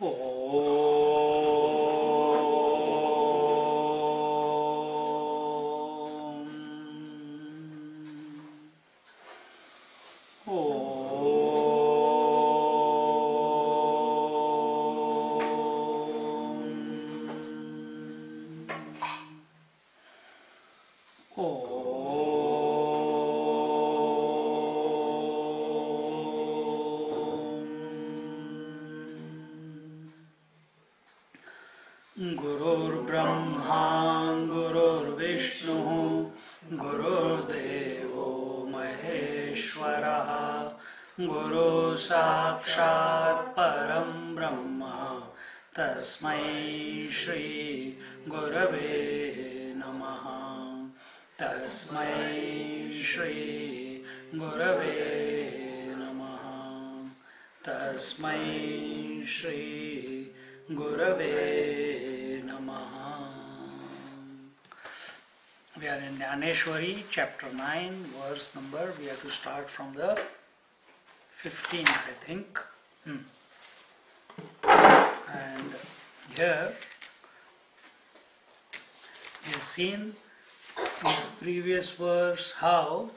Om. Gururbrahma, Gururvishnu, Gurudevo Maheshwara, Guru Sakshat Param Brahma, Tasmai Shri Gurave Namaha, Tasmai Shri Gurave Namaha, Tasmai Shri Gurave Namaha. We are in Gyaneshwari, chapter 9, verse number, we have to start from the 15th, I think. And here, we have seen in the previous verse how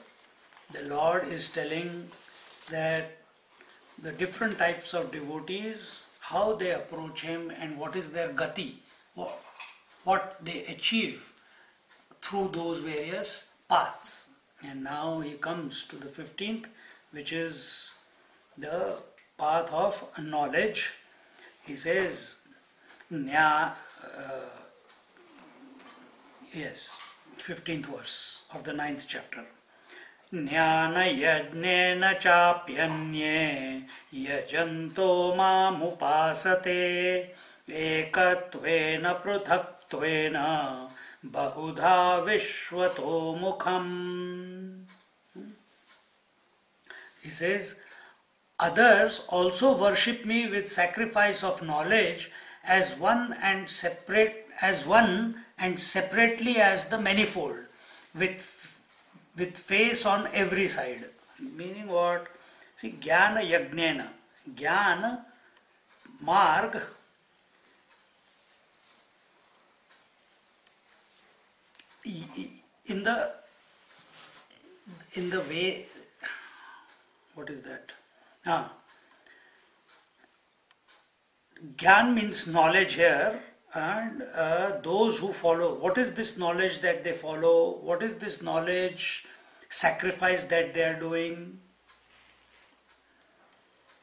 the Lord is telling that the different types of devotees, how they approach Him and what is their gati, what they achieve through those various paths. And now he comes to the 15th, which is the path of knowledge. He says, 15th verse of the 9th chapter. Jnana yajnena chapyanye yajanto mamupasate ekatvena pruthaktvena bahudha vishvato mukham. He says, others also worship me with sacrifice of knowledge as one and separately as the manifold, with face on every side. Meaning what? See, Jnana Yagnena. Jnana, Marg, in the way, what is that? Gyan means knowledge here, and those who follow. What is this knowledge that they follow? What is this knowledge sacrifice that they are doing?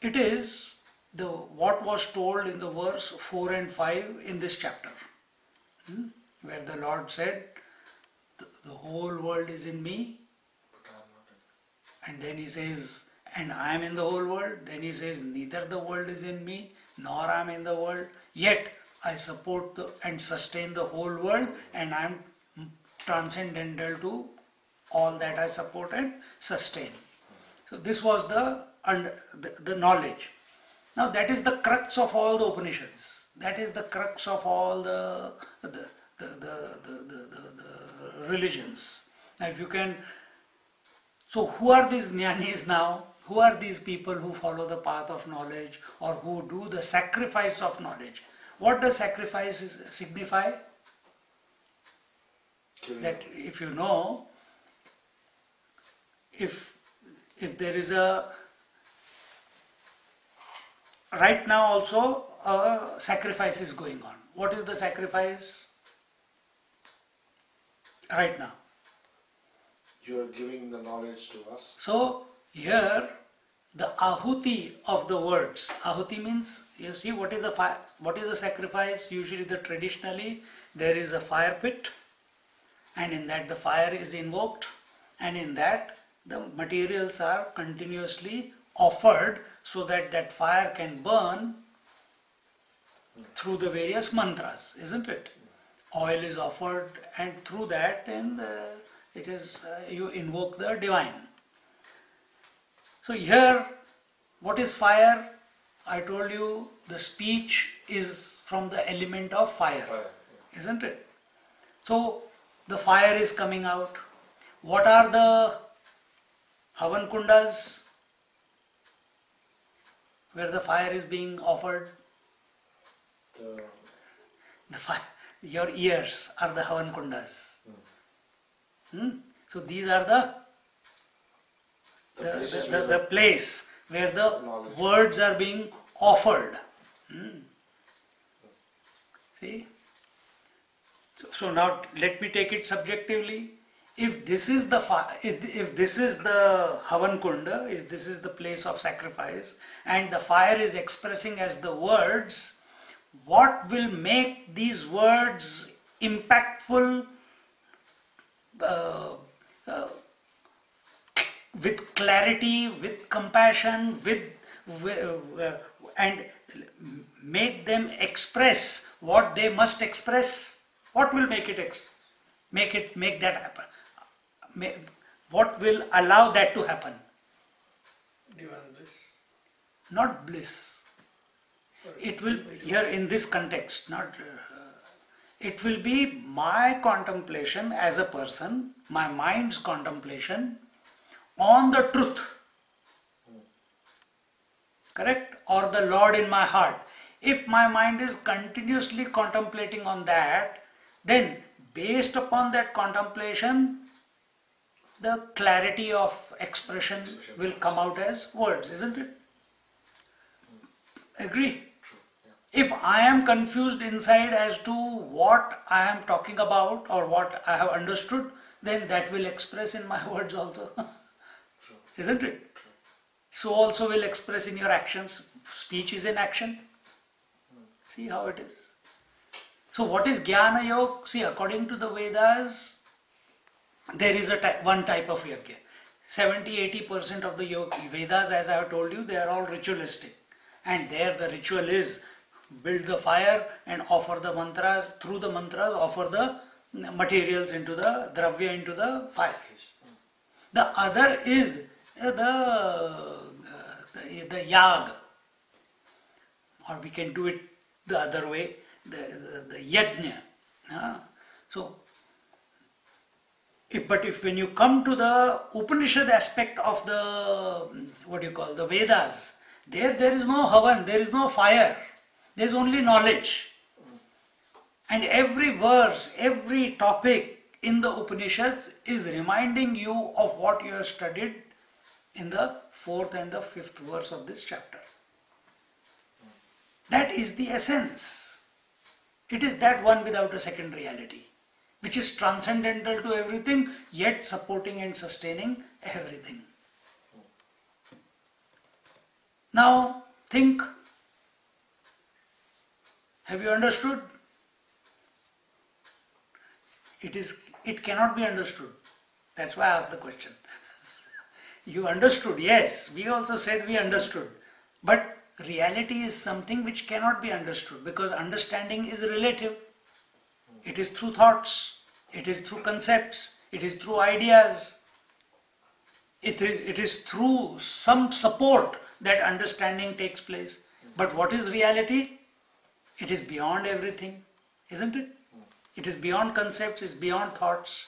It is what was told in the verse 4 and 5 in this chapter, where the Lord said, the whole world is in me, and then he says, and I am in the whole world. Then he says, neither the world is in me, nor I am in the world, yet I support and sustain the whole world, and I am transcendental to all that I support and sustain. So this was the knowledge. Now that is the crux of all the Upanishads. That is the crux of all the religions. Now if you can, so who are these jnanis now? Who are these people who follow the path of knowledge or who do the sacrifice of knowledge? What does sacrifice signify? That if you know, if there is a, right now also a sacrifice is going on. What is the sacrifice right now? You are giving the knowledge to us. So here the ahuti of the words. Ahuti means, you see, what is the fire? What is the sacrifice? Usually traditionally there is a fire pit, and in that the fire is invoked, and in that the materials are continuously offered so that that fire can burn through the various mantras, isn't it? Oil is offered, and through that then it is you invoke the divine. So here, what is fire? I told you the speech is from the element of fire, isn't it? So the fire is coming out. What are the Havan kundas where the fire is being offered? The, Your ears are the Havan Kundas. So these are the place where the knowledge. words are being offered. See? So now let me take it subjectively. If this is the if this is the Havan Kunda, if this is the place of sacrifice, and the fire is expressing as the words, what will make these words impactful, with clarity, with compassion, and make them express what they must express? What will make that happen? What will allow that to happen? Divine bliss. Not bliss. It will, here in this context, it will be my contemplation as a person, my mind's contemplation on the truth. Correct? Or the Lord in my heart. If my mind is continuously contemplating on that, then based upon that contemplation, the clarity of expression will come out as words, isn't it? Agree? If I am confused inside as to what I am talking about or what I have understood, then that will express in my words also. Isn't it? So also will express in your actions. Speech is in action. See how it is. So what is Jnana Yoga? See, according to the Vedas, there is one type of yajna. 70-80% of the yoga, Vedas, as I have told you, they are all ritualistic. And there the ritual is build the fire and offer the mantras, through the mantras offer the materials into the dravya, into the fire. The other is the yag, or we can do it the other way, the yajna. So, if when you come to the Upanishad aspect of the, the Vedas, there is no havan, there is no fire, there is only knowledge. And every verse, every topic in the Upanishads is reminding you of what you have studied in the 4th and the 5th verse of this chapter. That is the essence. It is that one without a second reality, which is transcendental to everything, yet supporting and sustaining everything. Now, think. Have you understood? It cannot be understood. That's why I asked the question. You understood, yes. We also said we understood. But reality is something which cannot be understood, because understanding is relative. It is through thoughts, it is through concepts, it is through ideas. It is through some support that understanding takes place. But what is reality? It is beyond everything, isn't it? It is beyond concepts, it is beyond thoughts.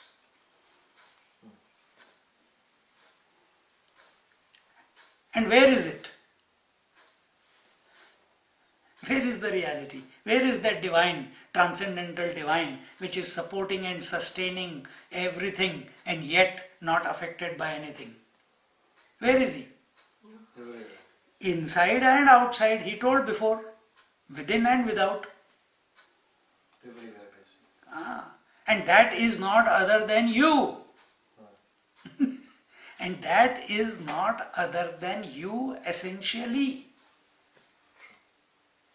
And where is it? Where is the reality? Where is that divine, transcendental divine, which is supporting and sustaining everything and yet not affected by anything? Where is he? Everywhere. Inside and outside, he told before, within and without. Everywhere, basically. And that is not other than you. And that is not other than you essentially.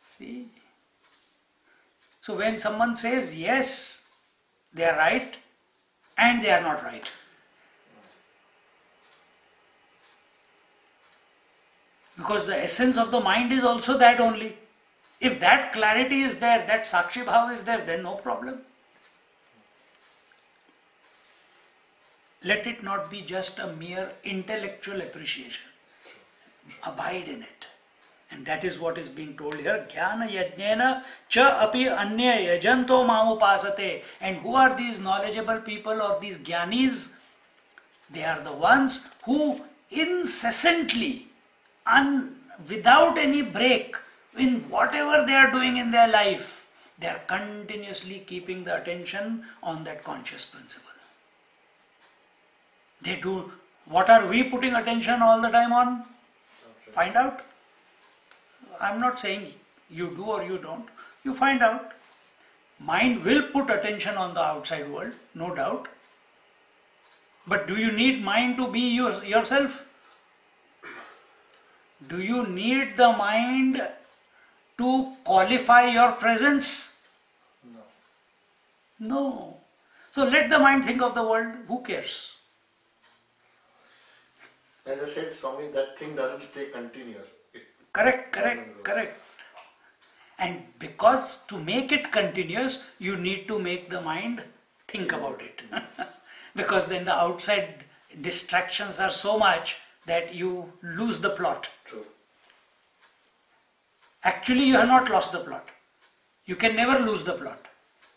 See? So when someone says yes, they are right and they are not right. Because the essence of the mind is also that only. If that clarity is there, that Sakshi Bhava is there, then no problem. Let it not be just a mere intellectual appreciation. Abide in it. And that is what is being told here. Jnana yajnena cha api anya yajanto mamupasate. And who are these knowledgeable people or these jnanis? They are the ones who incessantly, without any break, in whatever they are doing in their life, they are continuously keeping the attention on that conscious principle. They do. What are we putting attention all the time on? Find out. I'm not saying you do or you don't. You find out. Mind will put attention on the outside world, no doubt. But do you need mind to be yourself? Do you need the mind to qualify your presence? No. No. So let the mind think of the world. Who cares? As I said, Swami, that thing doesn't stay continuous. It Correct. comes and goes. Correct. And because to make it continuous, you need to make the mind think about it. Because then the outside distractions are so much that you lose the plot. True. Actually, you have not lost the plot. You can never lose the plot.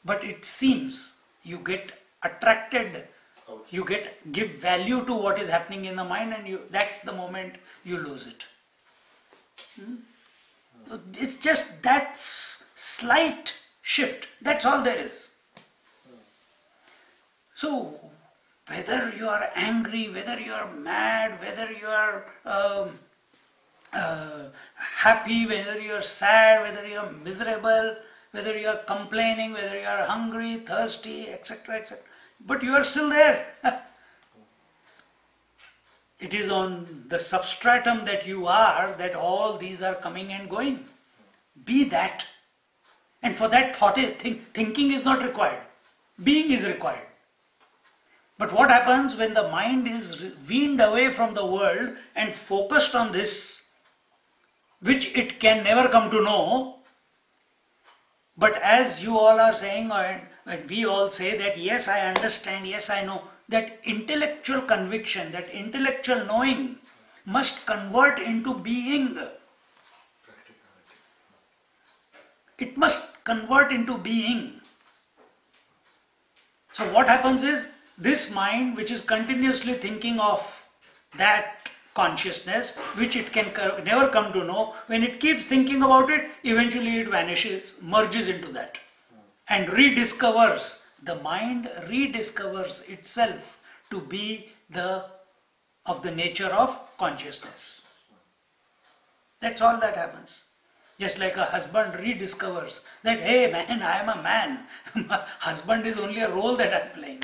But it seems you get attracted, you give value to what is happening in the mind, and that's the moment you lose it. It's just that slight shift. That's all there is. So, whether you are angry, whether you are mad, whether you are happy, whether you are sad, whether you are miserable, whether you are complaining, whether you are hungry, thirsty, etc., etc., but you are still there. It is on the substratum that you are that all these are coming and going. Be that. And for that, thinking is not required. Being is required. But what happens when the mind is weaned away from the world and focused on this, which it can never come to know? But as you all are saying, and we all say that yes, I understand, yes, I know, that intellectual conviction, that intellectual knowing must convert into being. It must convert into being. So what happens is, this mind which is continuously thinking of that consciousness, which it can never come to know, when it keeps thinking about it, eventually it vanishes, merges into that, and rediscovers. The mind rediscovers itself to be of the nature of consciousness. That's all that happens. Just like a husband rediscovers that, hey man, I am a man. Husband is only a role that I am playing.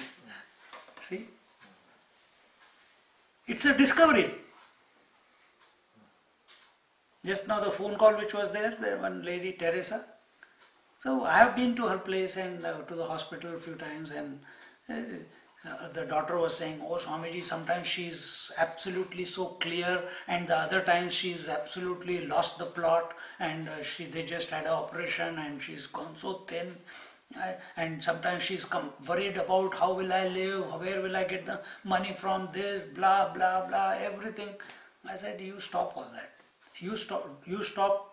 See? It's a discovery. Just now the phone call which was there one lady, Teresa. So I have been to her place and to the hospital a few times, and the daughter was saying, oh Swamiji, sometimes she's absolutely so clear, and the other times she's absolutely lost the plot, and they just had an operation and she's gone so thin. And sometimes she's worried about how will I live, where will I get the money from, this, blah, blah, blah, everything. I said, you stop all that. You stop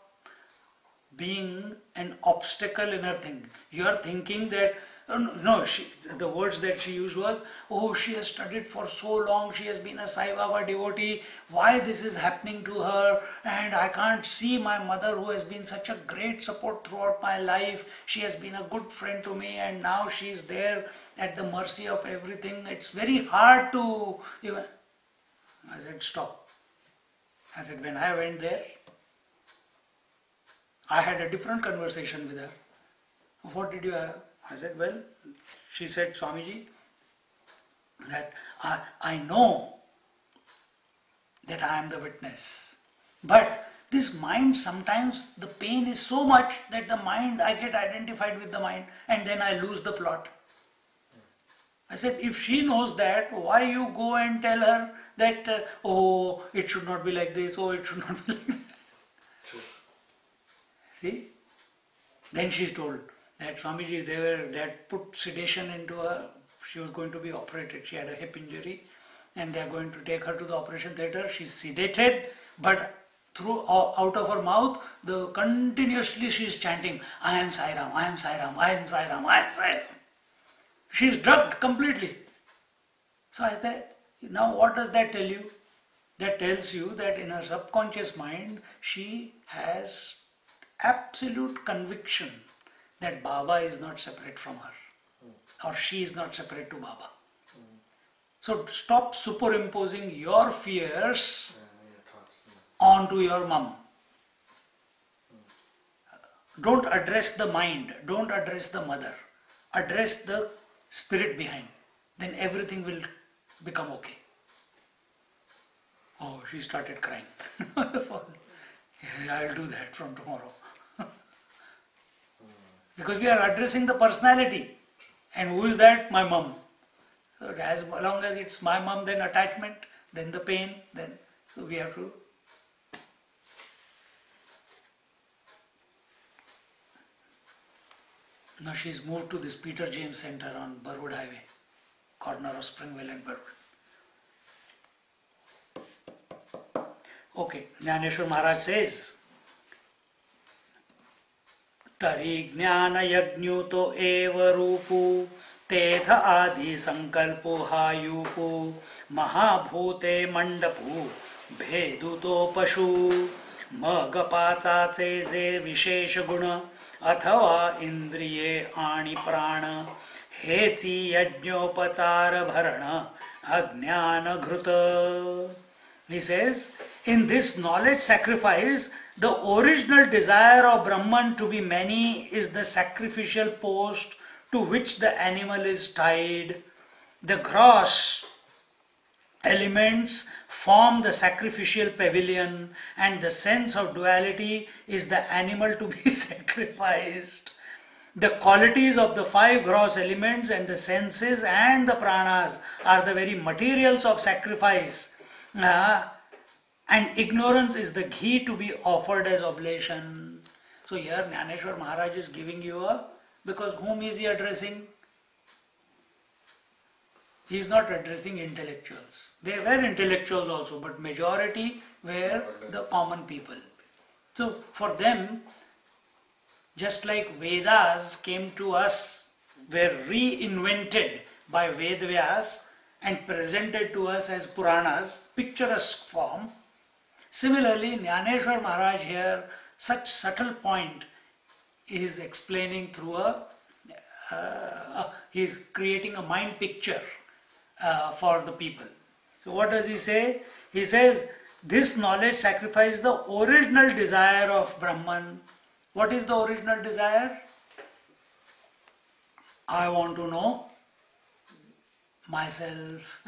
being an obstacle in her thinking. You are thinking that, the words that she used was, oh, she has studied for so long, she has been a Sai Baba devotee, why this is happening to her, and I can't see my mother who has been such a great support throughout my life, she has been a good friend to me, and now she is there at the mercy of everything. It's very hard to even... I said, stop. I said, when I went there, I had a different conversation with her. What did you have? I said, well, she said, Swamiji, that I know that I am the witness. But this mind, sometimes the pain is so much that I get identified with the mind, and then I lose the plot. I said, if she knows that, why you go and tell her that, oh, it should not be like this, oh, it should not be like that. See? Then she told that Swamiji, they had put sedation into her. She was going to be operated. She had a hip injury, and they are going to take her to the operation theatre. She's sedated, but out of her mouth, continuously she is chanting, I am Sai Ram, I am Sai Ram, I am Sai Ram, I am Sai Ram. She is drugged completely. So I said, now what does that tell you? That tells you that in her subconscious mind, she has absolute conviction that Baba is not separate from her, or she is not separate to Baba. So stop superimposing your fears onto your mum. Don't address the mind, don't address the mother, address the spirit behind. Then everything will become okay. Oh, she started crying. I'll do that from tomorrow. Because we are addressing the personality. And who is that? My mum. So as long as it's my mum, then attachment, then the pain, then so we have to. Now she's moved to this Peter James Center on Burwood Highway, corner of Springville and Burwood. Okay, Gyaneshwari Maharaj says, Tari jnana yajñuto eva rupu tetha adi sankalpo hayupu mahabhute mandapu bheduto pashu magapacace je vishesha guna अथवा इंद्रिये आणी प्राण हेची यज्ञोपचार भरण अज्ञान घृत. He says, in this knowledge sacrifice, the original desire of Brahman to be many is the sacrificial post to which the animal is tied. The gross elements form the sacrificial pavilion, and the sense of duality is the animal to be sacrificed. The qualities of the five gross elements and the senses and the pranas are the very materials of sacrifice. And ignorance is the ghee to be offered as oblation. So here Gyaneshwari Maharaj is giving you because whom is he addressing? He is not addressing intellectuals. They were intellectuals also, but majority were the common people. So for them, just like Vedas came to us, were reinvented by Vedvyas and presented to us as Puranas, picturesque form. Similarly, Gyaneshwari Maharaj here, such subtle point, is explaining through he is creating a mind picture for the people. So what does he say? He says, this knowledge sacrifices the original desire of Brahman. What is the original desire? I want to know myself.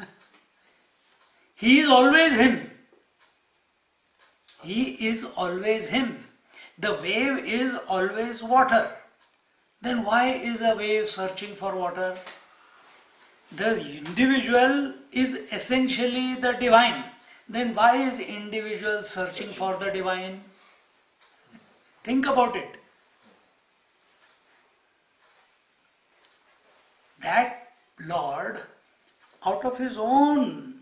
He is always him. He is always him. The wave is always water. Then why is a wave searching for water? The individual is essentially the divine. Then why is individual searching for the divine? Think about it. That Lord, out of his own,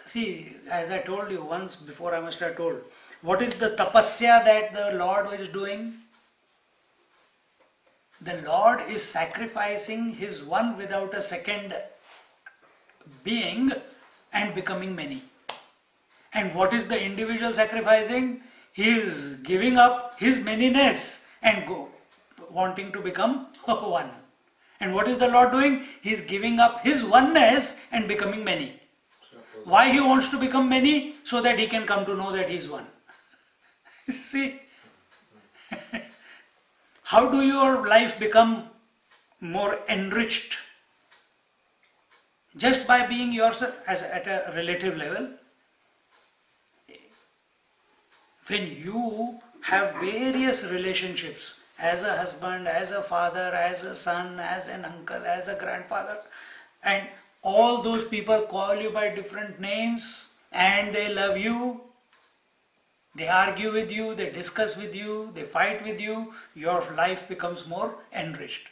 see, as I told you once before, I must have told, what is the tapasya that the Lord is doing? The Lord is sacrificing his one without a second being and becoming many. And what is the individual sacrificing? He is giving up his manyness and wanting to become one. And what is the Lord doing? He is giving up his oneness and becoming many. Why he wants to become many? So that he can come to know that he is one. See? How do your life become more enriched? Just by being yourself at a relative level. When you have various relationships, as a husband, as a father, as a son, as an uncle, as a grandfather, and all those people call you by different names and they love you, they argue with you, they discuss with you, they fight with you, your life becomes more enriched.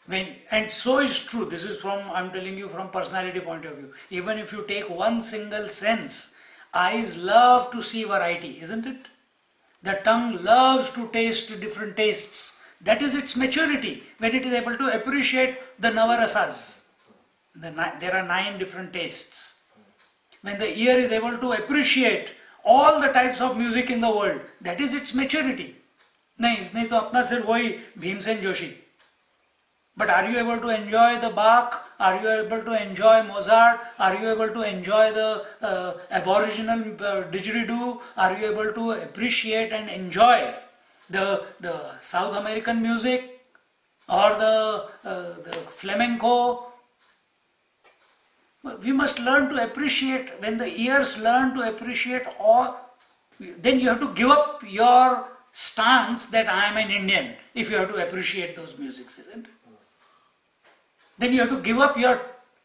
And so is true, this is from, I'm telling you from personality point of view. Even if you take one single sense, eyes love to see variety, isn't it? The tongue loves to taste different tastes. That is its maturity, when it is able to appreciate the navarasas. There are 9 different tastes. When the ear is able to appreciate all the types of music in the world. That is its maturity. नहीं तो अपना सिर्फ वही Bhimsen Joshi. But are you able to enjoy the Bach? Are you able to enjoy Mozart? Are you able to enjoy the Aboriginal didgeridoo? Are you able to appreciate and enjoy the South American music or the flamenco? We must learn to appreciate. When the ears learn to appreciate all, then you have to give up your stance that I am an Indian if you have to appreciate those musics, isn't it? Then you have to give up your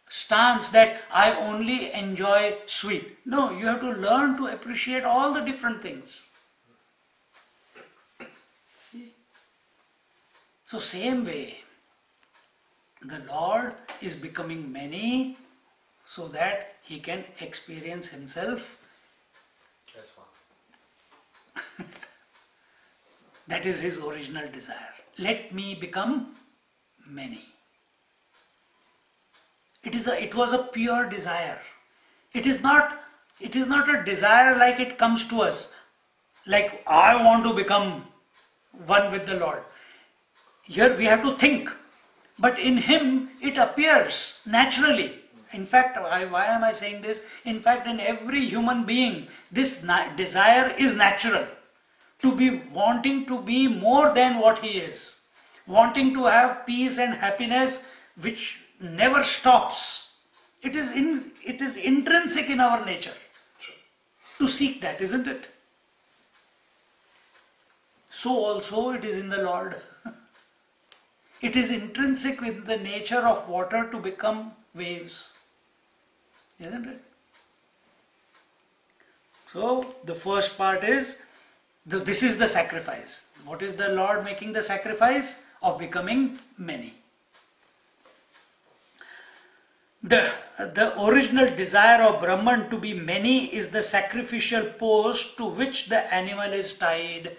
stance that I only enjoy sweet. No, you have to learn to appreciate all the different things. See? So same way, the Lord is becoming many so that He can experience Himself. That's one. That is His original desire. Let me become many. It was a pure desire. It is not a desire like it comes to us, like I want to become one with the Lord. Here we have to think, but in Him it appears naturally. In fact, why am I saying this? In fact, in every human being, this desire is natural. To be wanting to be more than what he is, wanting to have peace and happiness which never stops. It is intrinsic in our nature to seek that, isn't it? So also it is in the Lord. It is intrinsic with the nature of water to become waves, isn't it? So the first part is, this is the sacrifice. What is the Lord making the sacrifice? Of becoming many. The original desire of Brahman to be many is the sacrificial post to which the animal is tied,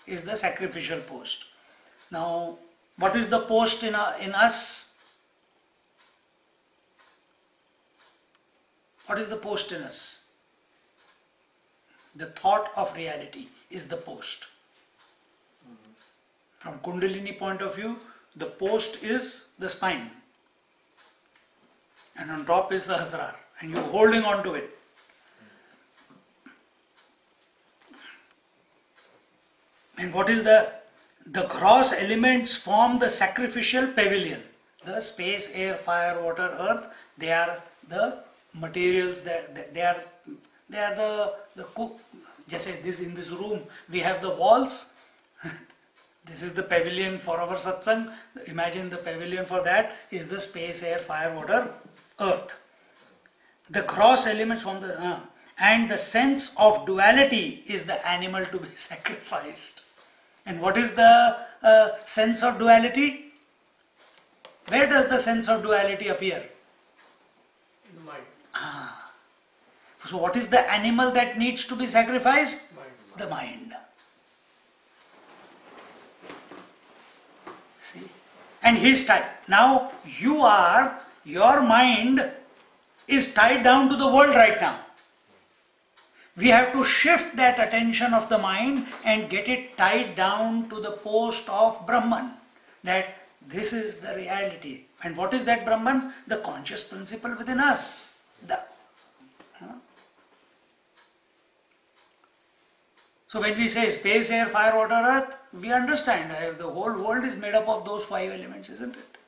is the sacrificial post. Now, what is the post in us? What is the post in us? The thought of reality is the post. From Kundalini point of view, the post is the spine. And on top is Sahasrara. And you're holding on to it. And what is the gross elements form the sacrificial pavilion. The space, air, fire, water, earth, they are the materials, they are the cook. Just say this, in this room we have the walls. This is the pavilion for our satsang. Imagine the pavilion for that is the space, air, fire, water, earth. The gross elements from the and the sense of duality is the animal to be sacrificed. And what is the sense of duality? Where does the sense of duality appear? In the mind. So what is the animal that needs to be sacrificed? Mind. The mind. See? And he is tied. Now your mind is tied down to the world right now. We have to shift that attention of the mind and get it tied down to the post of Brahman. That this is the reality. And what is that Brahman? The conscious principle within us. So when we say space, air, fire, water, earth, we understand the whole world is made up of those 5 elements, isn't it?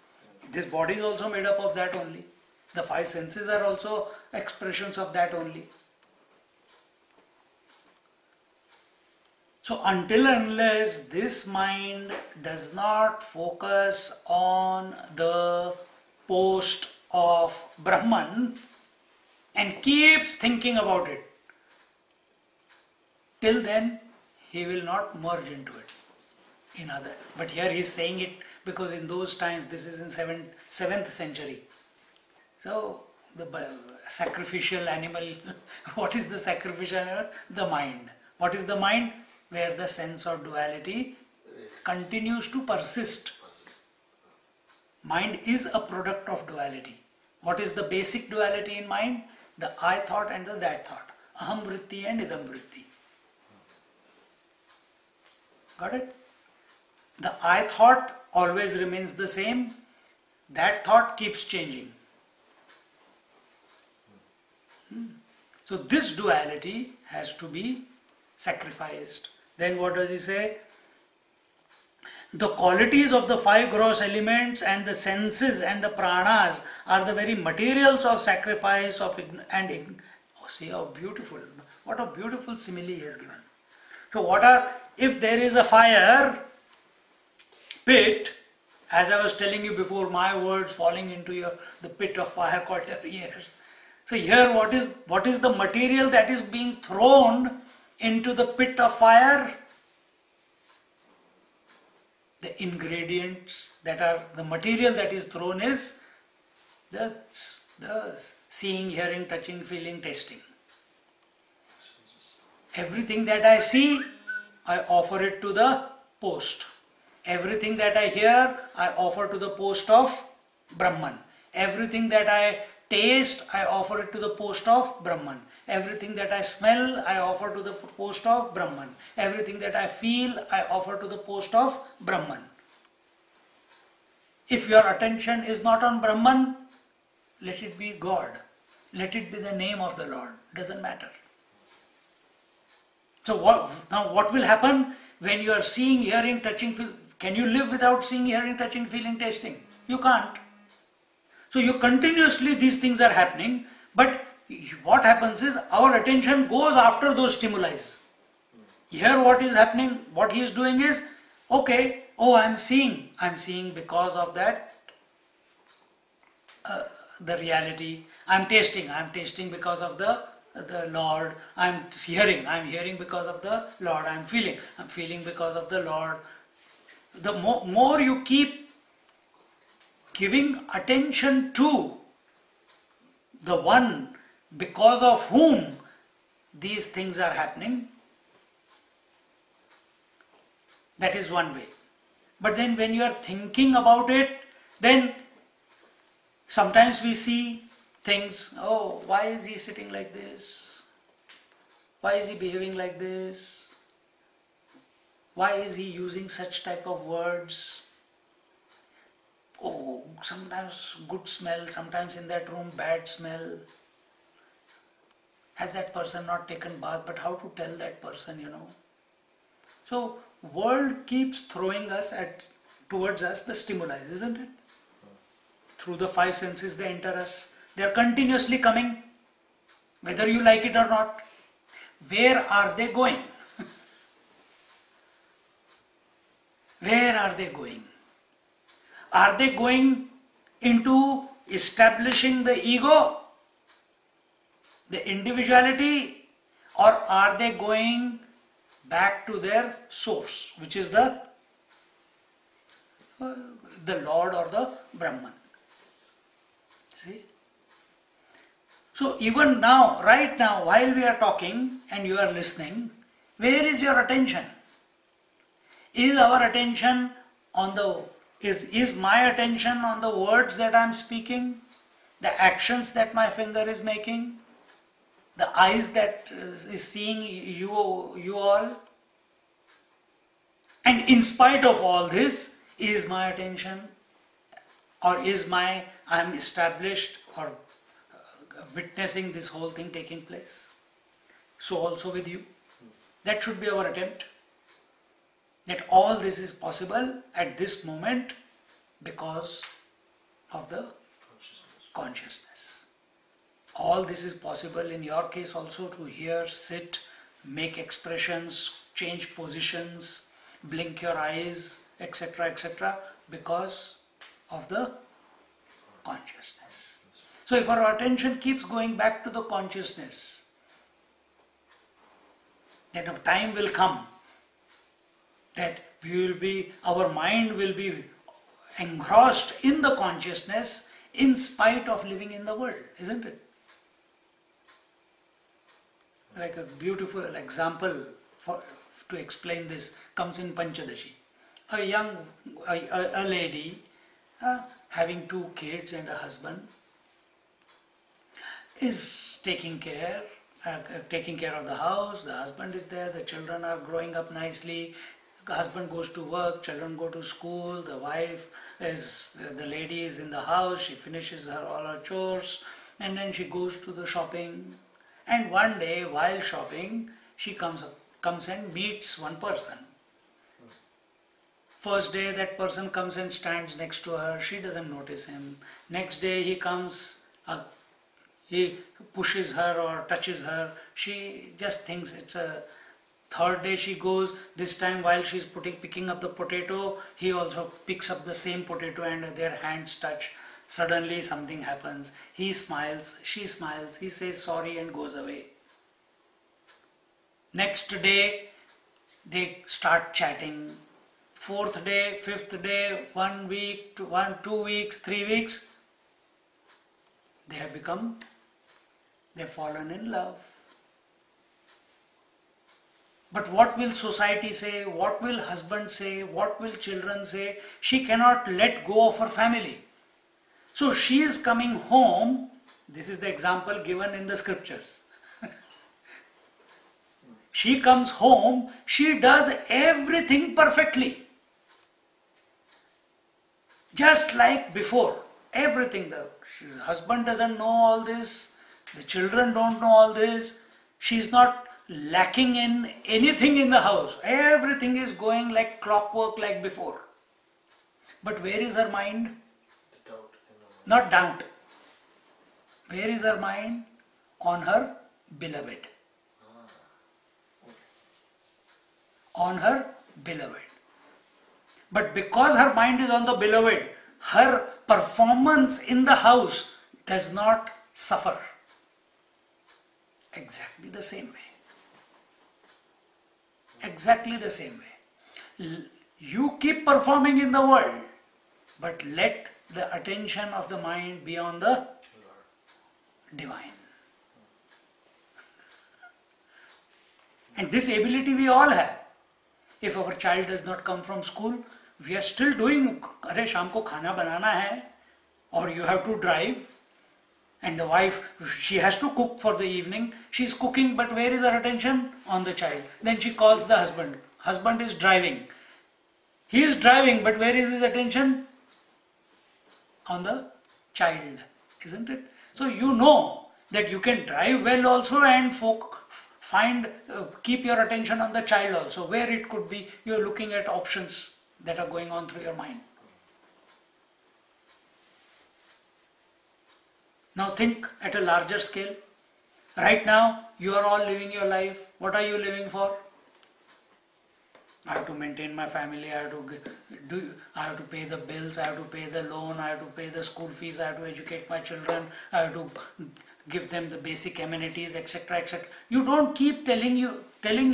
This body is also made up of that only. The 5 senses are also expressions of that only. So until unless this mind does not focus on the post of Brahman and keeps thinking about it, till then he will not merge into it. But here he is saying it because in those times, this is in 7th century. So the sacrificial animal, what is the sacrificial animal? The mind. What is the mind? Where the sense of duality continues to persist. Mind is a product of duality. What is the basic duality in mind? The I thought and the that thought. aham vritti and idam vritti. Got it? The I thought always remains the same. That thought keeps changing. So this duality has to be sacrificed. Then what does he say? The qualities of the five gross elements and the senses and the pranas are the very materials of sacrifice see how beautiful, what a beautiful simile he has given. So if there is a fire pit, as I was telling you before, my words falling into the pit of fire called your ears. So here what is the material that is being thrown into the pit of fire? The ingredients that are, the material that is thrown is the seeing, hearing, touching, feeling, tasting. Everything that I see, I offer it to the post. Everything that I hear, I offer to the post of Brahman. Everything that I taste, I offer it to the post of Brahman. Everything that I smell, I offer to the post of Brahman. Everything that I feel, I offer to the post of Brahman. If your attention is not on Brahman, let it be God. Let it be the name of the Lord. Doesn't matter. So what will happen when you are seeing, hearing, touching, feeling? Can you live without seeing, hearing, touching, feeling, tasting? You can't. So you continuously, these things are happening, but what happens is our attention goes after those stimuli. Here what is happening, what he is doing is, okay, I'm seeing because of that, the reality. I'm tasting because of the Lord. I'm hearing because of the Lord. I'm feeling because of the Lord. The more you keep giving attention to the one because of whom these things are happening, that is one way. But then when you are thinking about it, then sometimes we see things, why is he sitting like this? Why is he behaving like this? Why is he using such type of words? Sometimes good smell, sometimes in that room bad smell. Has that person not taken bath? But how to tell that person, So world keeps throwing towards us the stimuli, isn't it? Through the five senses they enter us. They are continuously coming, whether you like it or not. Where are they going? Where are they going? Are they going into establishing the ego, the individuality, or are they going back to their source, which is the Lord or the Brahman? See? So even now, right now, while we are talking and you are listening, where is your attention? Is our attention on is my attention on the words that I am speaking, the actions that my finger is making, the eyes that is seeing you all? And in spite of all this, is my attention, or I am established or witnessing this whole thing taking place? So also with you. That should be our attempt. That all this is possible at this moment because of the consciousness. All this is possible in your case also, to hear, sit, make expressions, change positions, blink your eyes, etc., because of the consciousness. So if our attention keeps going back to the consciousness, then a time will come that our mind will be engrossed in the consciousness in spite of living in the world, isn't it? Like a beautiful example to explain this comes in Panchadashi. A lady having 2 kids and a husband is taking care, taking care of the house, the husband is there, the children are growing up nicely, the husband goes to work, children go to school, the wife is, the lady is in the house, she finishes all her chores, and then she goes to the shopping. And one day while shopping, she comes and meets one person. First day that person comes and stands next to her, she doesn't notice him. Next day he comes, he pushes her or touches her, she just thinks it's a... Third day she goes, this time while she's picking up the potato, he also picks up the same potato and their hands touch. Suddenly something happens. He smiles, she smiles, he says sorry and goes away. Next day they start chatting. Fourth day, fifth day, 1 week, 2 weeks, 3 weeks, they've fallen in love. But what will society say? What will husband say? What will children say? She cannot let go of her family. So she is coming home. This is the example given in the scriptures. She comes home, she does everything perfectly. Just like before. Everything. The husband doesn't know all this. The children don't know all this. She is not lacking in anything in the house. Everything is going like clockwork like before. But where is her mind? The doubt in the mind. Not doubt. Where is her mind? On her beloved. On her beloved. But because her mind is on the beloved, her performance in the house does not suffer. Exactly the same way. Exactly the same way. You keep performing in the world, but let the attention of the mind be on the divine. And this ability we all have. If our child does not come from school, we are still doing, अरे शाम को खाना बनाना है, or you have to drive, and the wife, she has to cook for the evening, she is cooking, but where is her attention? On the child. Then she calls the husband. Husband is driving. He is driving, but where is his attention? On the child, isn't it? So you know that you can drive well also and keep your attention on the child also. Where it could be, you are looking at options that are going on through your mind. Now think at a larger scale. Right now, you are all living your life. What are you living for? I have to maintain my family, I have to pay the bills, I have to pay the loan, I have to pay the school fees, I have to educate my children, I have to give them the basic amenities, etc., etc. You don't keep telling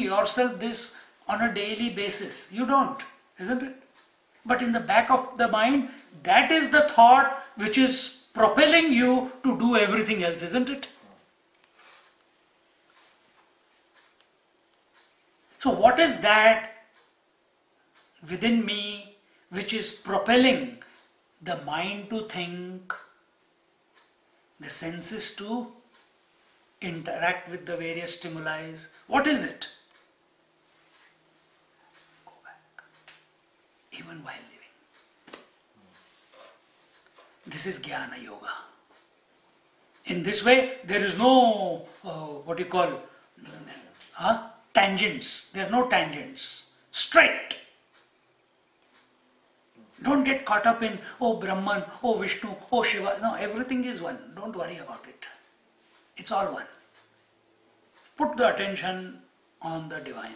yourself this on a daily basis. You don't, isn't it? But in the back of the mind, that is the thought which is propelling you to do everything else, isn't it? So what is that within me which is propelling the mind to think, the senses to interact with the various stimuli? What is it? Go back. Even while living. This is Jnana Yoga. In this way, there is no, tangents. There are no tangents. Straight. Don't get caught up in, oh Brahman, oh Vishnu, oh Shiva. No, everything is one. Don't worry about it. It's all one. Put the attention on the divine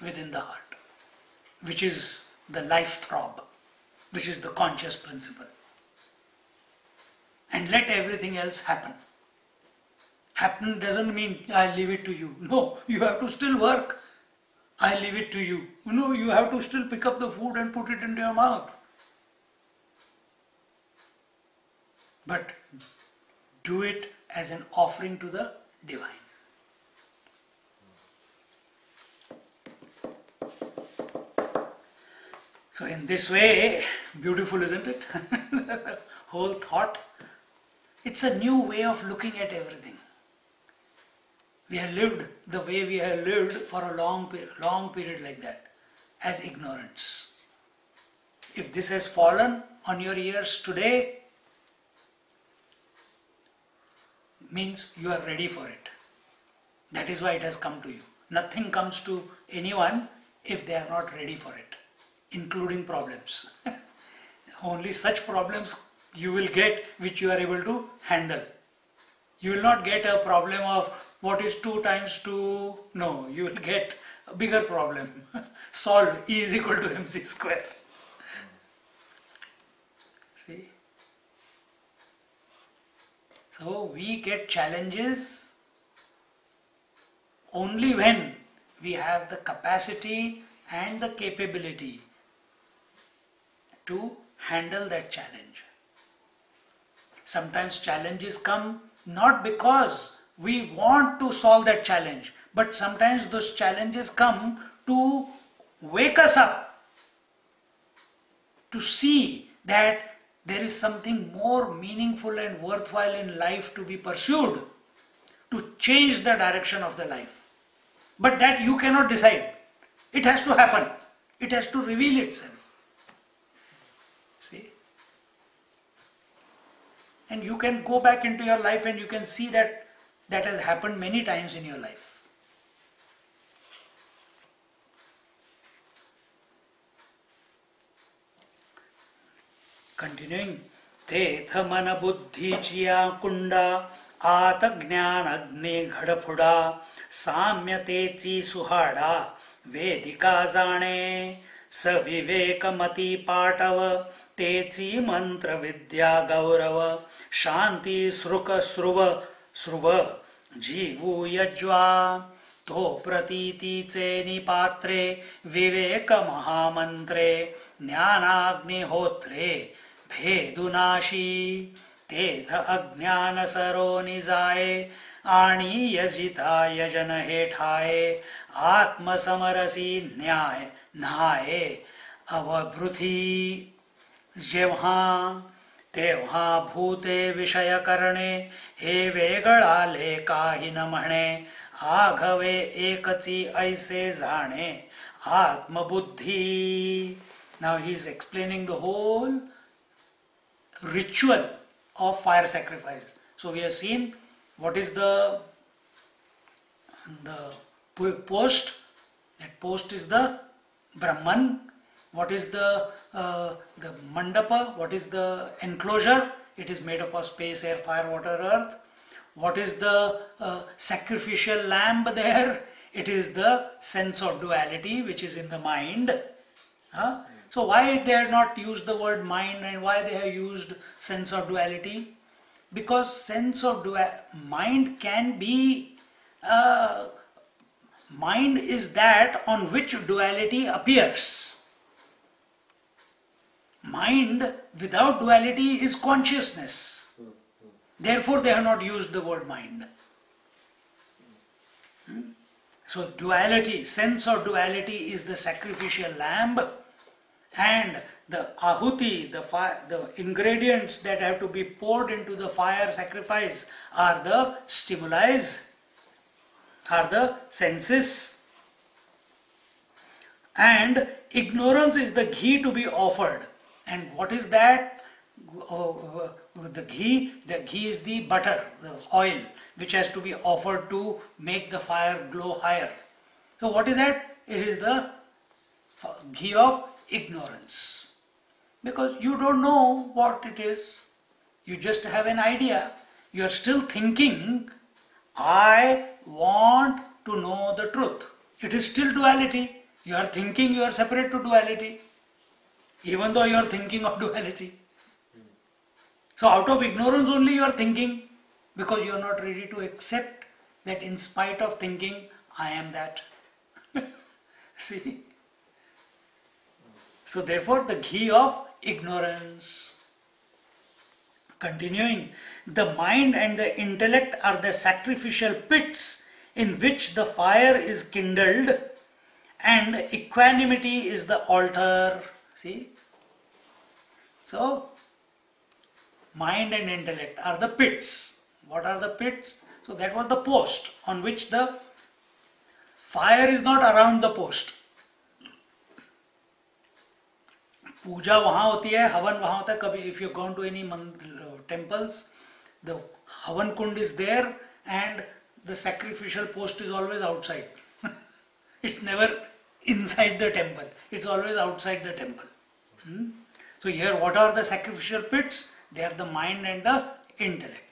within the heart, which is the life throb, which is the conscious principle. And let everything else happen. Happen doesn't mean I leave it to you. No, you have to still work. I leave it to you. No, you have to still pick up the food and put it into your mouth. But do it as an offering to the divine. So in this way, beautiful, isn't it? Whole thought. It's a new way of looking at everything. We have lived the way we have lived for a long period like that, as ignorance. If this has fallen on your ears today, means you are ready for it. That is why it has come to you. Nothing comes to anyone if they are not ready for it, including problems. Only such problems you will get which you are able to handle. You will not get a problem of what is 2 times 2. No, you will get a bigger problem. Solve E is equal to mc square. See? So we get challenges only when we have the capacity and the capability to handle that challenge. Sometimes challenges come not because we want to solve that challenge, but sometimes those challenges come to wake us up, to see that there is something more meaningful and worthwhile in life to be pursued, to change the direction of the life. But that you cannot decide. It has to happen. It has to reveal itself. See? And you can go back into your life and you can see that that has happened many times in your life. Continuing, Tetha mana buddhi chiya kunda आत ज्ञान अग्नि घड़फुड़ा साम्य तेची सुहाड़ा वेदिका जाने सविवेक मति पाटव तेची मंत्र विद्या गौरव शांति श्रुक श्रुव श्रुव जीवू यज्वा तो प्रतीतीचे निपात्रे विवेक महामंत्रे ज्ञानाग्निहोत्रे भेदुनाशी तेथ अज्ञान सरो निजाए आणि यजिता यजन हेठाए आत्म समरसी न्याय न्हाये अवभृती जेव्हा तेव्हा भूते विषय करणे हे वेगळाले काही न म्हणे आघवे एकची ऐसे जाणे आत्मबुद्धी. Now he is explaining the whole ritual of fire sacrifice. So we have seen what is the post. That post is the Brahman. What is the mandapa? What is the enclosure? It is made up of space, air, fire, water, earth. What is the sacrificial lamb there? It is the sense of duality which is in the mind. So why they have not used the word mind and why they have used sense of duality? Because sense of mind can be, mind is that on which duality appears. Mind without duality is consciousness. Therefore they have not used the word mind. So duality, sense of duality is the sacrificial lamb, and the ahuti, the fire, the ingredients that have to be poured into the fire sacrifice are the stimuli, are the senses, and ignorance is the ghee to be offered. And what is that? The ghee is the butter, the oil, which has to be offered to make the fire glow higher. So what is that? It is the ghee of ignorance. Because you don't know what it is. You just have an idea. You are still thinking, I want to know the truth. It is still duality. You are thinking you are separate to duality, even though you are thinking of duality. So out of ignorance only you are thinking, because you are not ready to accept that in spite of thinking, I am that. See? So therefore the ghee of ignorance. Continuing, the mind and the intellect are the sacrificial pits in which the fire is kindled, and equanimity is the altar. See? So mind and intellect are the pits. What are the pits? So that was the post on which the fire is not around the post. पूजा वहाँ होती है, हवन वहाँ होता है. कभी if you gone to any temples, the havan kund is there and the sacrificial post is always outside. It's never inside the temple. It's always outside the temple. So here, what are the sacrificial pits? They are the mind and the intellect.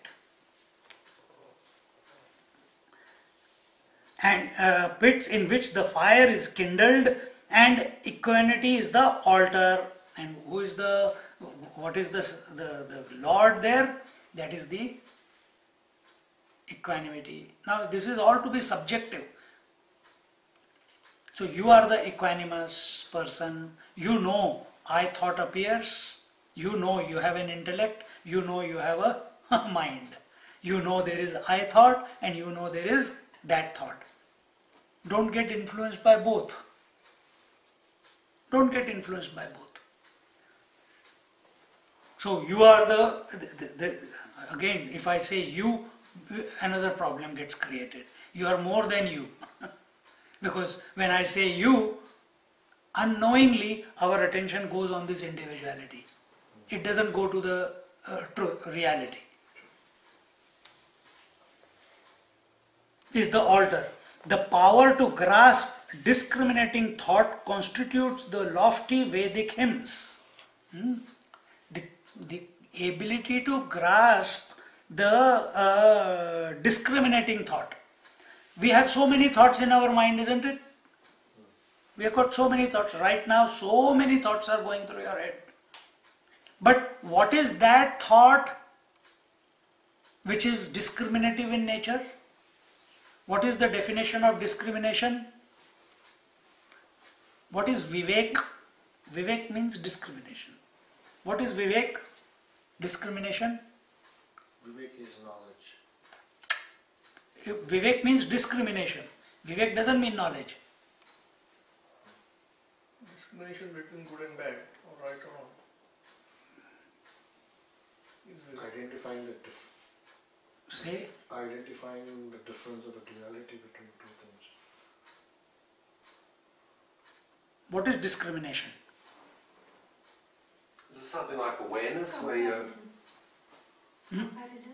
And pits in which the fire is kindled, and equanimity is the altar. And who is what is the Lord there? That is the equanimity. Now this is all to be subjective. So you are the equanimous person. You know I thought appears. You know you have an intellect. You know you have a mind. You know there is I thought and you know there is that thought. Don't get influenced by both. Don't get influenced by both. So you are again, if I say you, another problem gets created. You are more than you. Because when I say you, unknowingly our attention goes on this individuality. It doesn't go to the reality. Is the altar. The power to grasp discriminating thought constitutes the lofty Vedic hymns. The ability to grasp the discriminating thought. We have so many thoughts in our mind, isn't it? We have got so many thoughts. Right now, so many thoughts are going through your head. But what is that thought which is discriminative in nature? What is the definition of discrimination? What is Vivek? Vivek means discrimination. What is Vivek? Discrimination? Vivek is knowledge. Vivek means discrimination. Vivek doesn't mean knowledge. Discrimination between good and bad, or right or wrong. Identifying the difference of the duality between two things. What is discrimination? Is it something like awareness where you're... Comparison?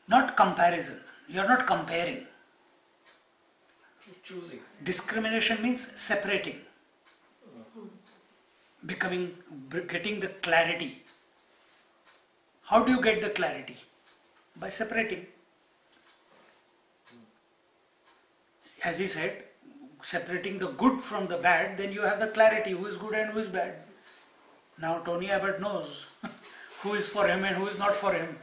Not comparison. You are not comparing. Choosing. Discrimination means separating. Getting the clarity. How do you get the clarity? By separating. As he said, separating the good from the bad, then you have the clarity who is good and who is bad. Now Tony Abbott knows who is for him and who is not for him.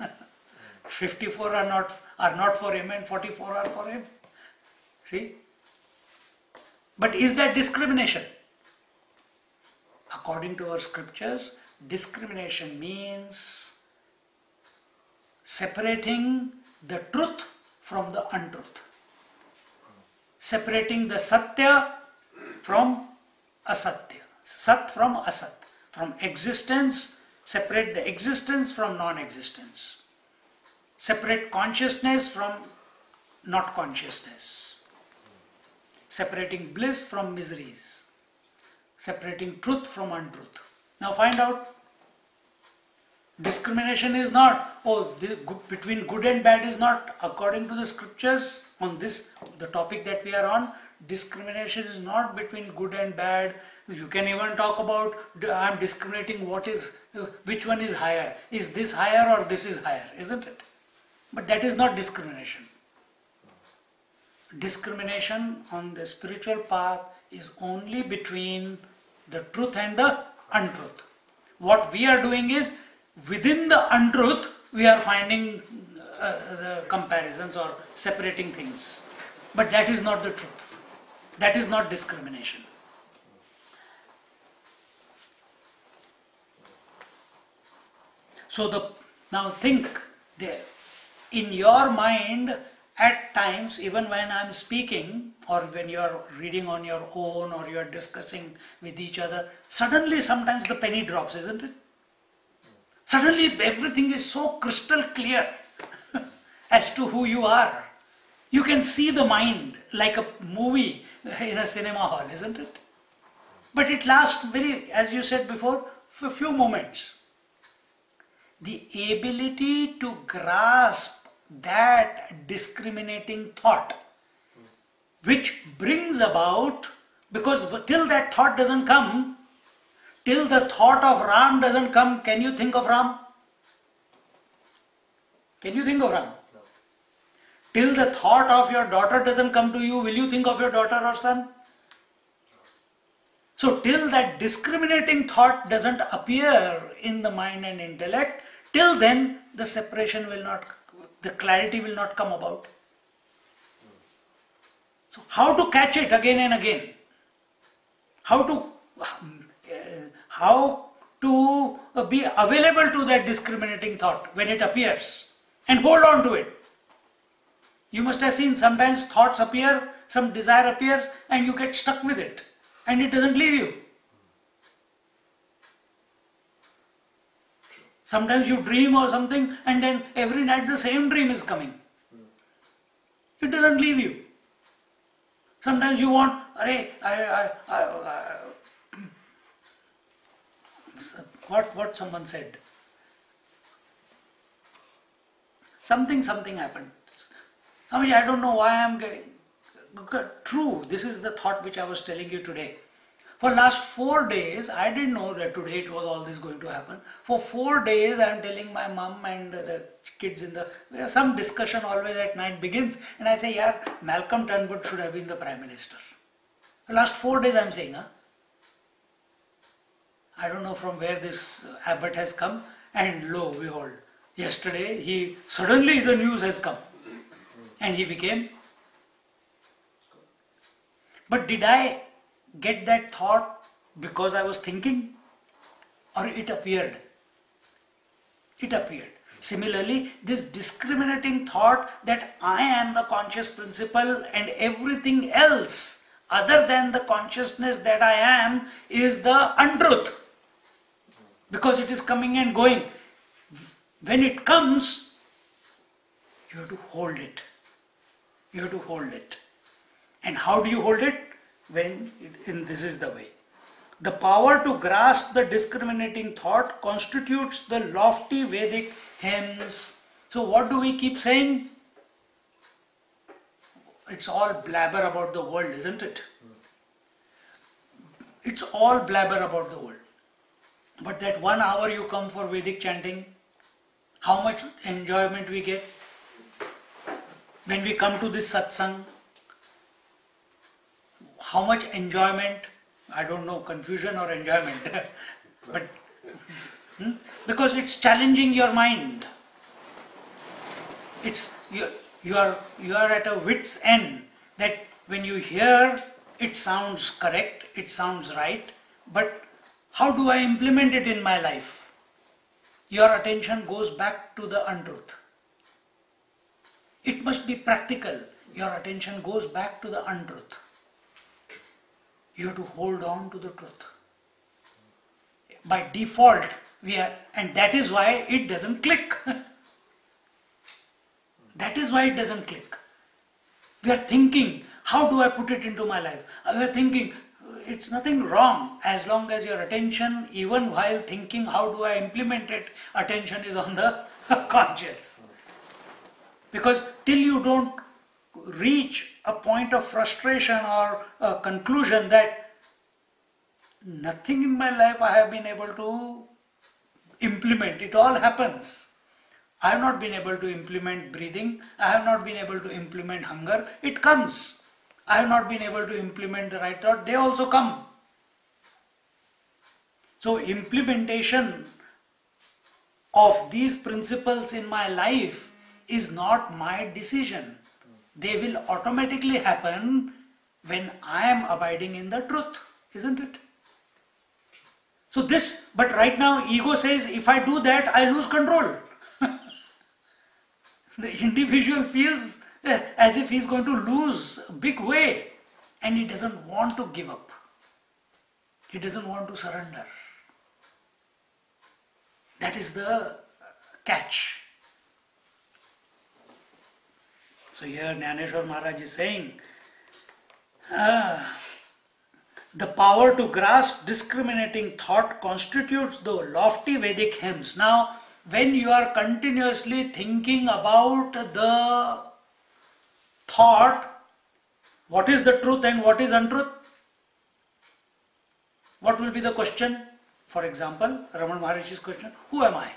54 are not for him and 44 are for him. See? But is that discrimination? According to our scriptures, discrimination means separating the truth from the untruth. Separating the satya from asatya. Sat from asat. From existence, separate the existence from non-existence. Separate consciousness from not consciousness. Separating bliss from miseries. Separating truth from untruth. Now find out. Discrimination is not, between good and bad is not, according to the scriptures on this, the topic that we are on, discrimination is not between good and bad. You can even talk about, I am discriminating which one is higher. Is this higher or this is higher, isn't it? But that is not discrimination. Discrimination on the spiritual path is only between the truth and the untruth. What we are doing is, within the untruth, we are finding the comparisons or separating things. But that is not the truth. That is not discrimination. So now think there. In your mind, at times, even when I am speaking, or when you are reading on your own, or you are discussing with each other, suddenly sometimes the penny drops, isn't it? Suddenly everything is so crystal clear. as to who you are. You can see the mind like a movie in a cinema hall, isn't it? But it lasts as you said before, for a few moments. The ability to grasp that discriminating thought, which brings about, because till that thought doesn't come, till the thought of Ram doesn't come, can you think of Ram? Can you think of Ram? No. Till the thought of your daughter doesn't come to you, will you think of your daughter or son? So till that discriminating thought doesn't appear in the mind and intellect, till then the separation will not, the clarity will not come about. So how to catch it again and again? How to be available to that discriminating thought when it appears and hold on to it. You must have seen sometimes thoughts appear, some desire appears and you get stuck with it and it doesn't leave you. Sometimes you dream or something and then every night the same dream is coming. It doesn't leave you. Sometimes you want, what someone said. Something happened. I don't know why I'm getting. True, this is the thought which I was telling you today. For last 4 days, I didn't know that today it was all this going to happen. For 4 days, I'm telling my mum and the kids some discussion always at night begins, and I say, yeah, Malcolm Turnbull should have been the Prime Minister. The last 4 days I'm saying, I don't know from where this Abbott has come, and lo, behold, yesterday suddenly the news has come, and he became. But did I get that thought because I was thinking, or it appeared? It appeared. Similarly, this discriminating thought that I am the conscious principle and everything else other than the consciousness that I am is the untruth, because it is coming and going. When it comes, you have to hold it. You have to hold it. And how do you hold it? This is the way. The power to grasp the discriminating thought constitutes the lofty Vedic hymns. So what do we keep saying? It's all blabber about the world, isn't it? It's all blabber about the world. But that 1 hour you come for Vedic chanting, how much enjoyment we get? When we come to this satsang, how much enjoyment? I don't know, confusion or enjoyment. But because it's challenging your mind. You are at a wit's end, that when you hear it sounds correct, it sounds right, but how do I implement it in my life? Your attention goes back to the untruth. It must be practical. Your attention goes back to the untruth. You have to hold on to the truth. By default, and that is why it doesn't click. That is why it doesn't click. We are thinking, how do I put it into my life? We are thinking, it's nothing wrong as long as your attention, even while thinking, how do I implement it, attention is on the conscious. Because till you don't reach a point of frustration or a conclusion that nothing in my life I have been able to implement, it all happens. I have not been able to implement breathing, I have not been able to implement hunger, it comes. I have not been able to implement the right thought, they also come. So implementation of these principles in my life is not my decision. They will automatically happen when I am abiding in the truth, isn't it? So but right now ego says, if I do that, I lose control. The individual feels as if he's going to lose a big way, and he doesn't want to give up. He doesn't want to surrender. That is the catch. So here Gyaneshwari Maharaj is saying, the power to grasp discriminating thought constitutes the lofty Vedic hymns. Now, when you are continuously thinking about the thought, what is the truth and what is untruth? What will be the question? For example, Ramana Maharishi's question, who am I?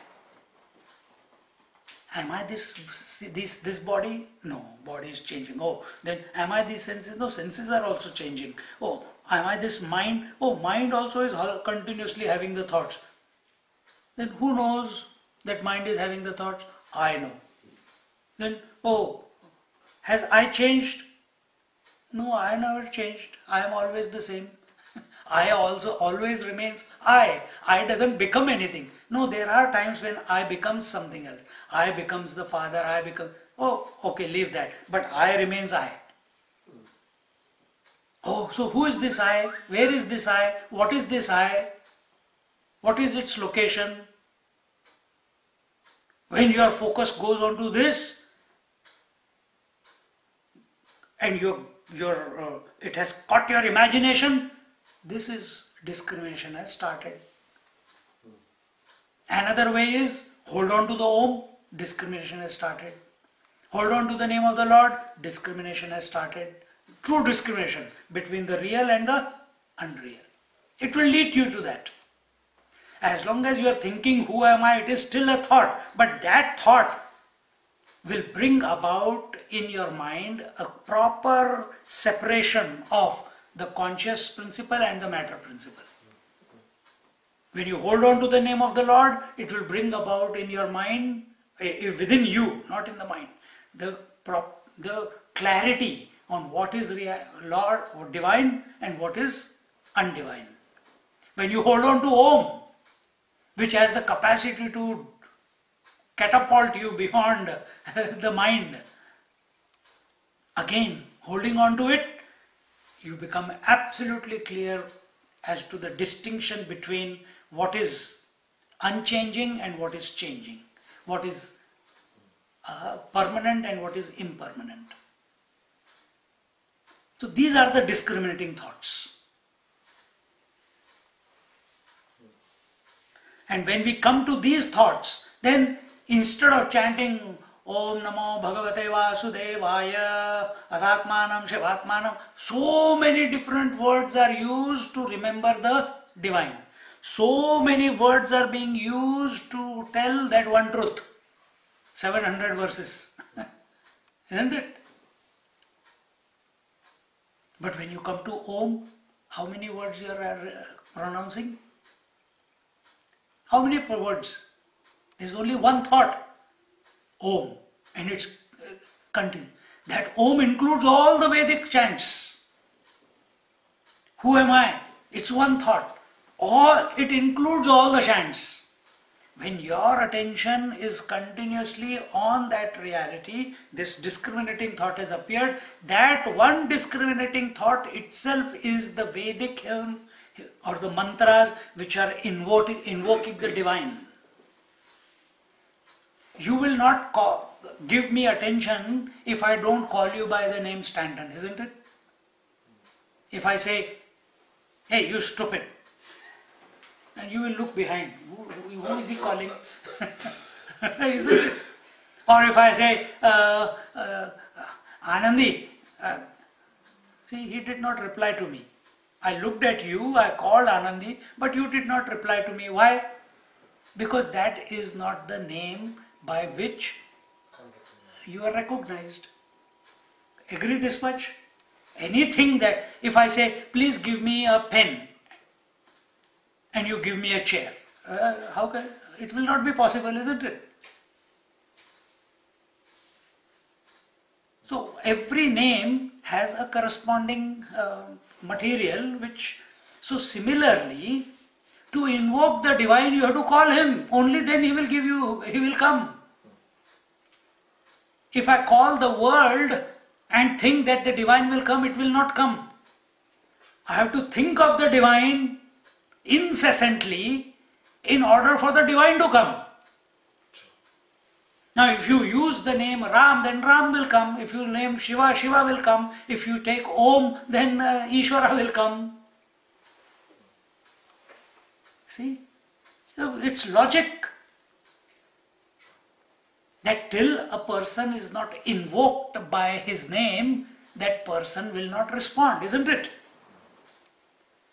Am I this body? No, body is changing. Oh, then am I these senses? No, senses are also changing. Oh, am I this mind? Oh, mind also is continuously having the thoughts. Then who knows that mind is having the thoughts? I know. Then, oh, has I changed? No, I never changed. I am always the same. I also always remains I. I doesn't become anything. No, there are times when I becomes something else. I becomes the father, I become, oh, okay, leave that. But I remains I. Oh, so who is this I? Where is this I? What is this I? What is its location? When your focus goes on to this, and it has caught your imagination, this is discrimination has started. Another way is hold on to the Om, discrimination has started. Hold on to the name of the Lord, discrimination has started. True discrimination between the real and the unreal. It will lead you to that. As long as you are thinking, who am I, it is still a thought. But that thought will bring about in your mind a proper separation of the conscious principle and the matter principle. When you hold on to the name of the Lord, it will bring about in your mind, within you, not in the mind, the clarity on what is Lord, divine and what is undivine. When you hold on to Om, which has the capacity to catapult you beyond the mind, again, holding on to it, you become absolutely clear as to the distinction between what is unchanging and what is changing, what is permanent and what is impermanent. So these are the discriminating thoughts. And when we come to these thoughts, then instead of chanting Om Namo Bhagavate Vasudevaya Adhatmanam Shivatmanam, so many different words are used to remember the divine. So many words are being used to tell that one truth. 700 verses. Isn't it? But when you come to Om, how many words you are pronouncing? How many words? There is only one thought. Om. And it's continued. That Om includes all the Vedic chants. Who am I? It's one thought. It includes all the chants. When your attention is continuously on that reality, this discriminating thought has appeared. That one discriminating thought itself is the Vedic hymn or the mantras which are invoking the divine. You will not give me attention if I don't call you by the name Stanton, isn't it? If I say, hey, you stupid, and you will look behind. Who is he calling? Isn't it? Or if I say, Anandi, see, he did not reply to me. I looked at you, I called Anandi, but you did not reply to me. Why? Because that is not the name by which you are recognized. Agree this much? Anything that, if I say, please give me a pen, and you give me a chair, how can it will not be possible, isn't it? So every name has a corresponding material which, so similarly, to invoke the divine you have to call him, only then he will come. If I call the world and think that the divine will come, it will not come. I have to think of the divine incessantly in order for the divine to come. Now if you use the name Ram, then Ram will come. If you name Shiva, Shiva will come. If you take Om, then Ishvara will come. See? So it's logic. That till a person is not invoked by his name, that person will not respond, isn't it?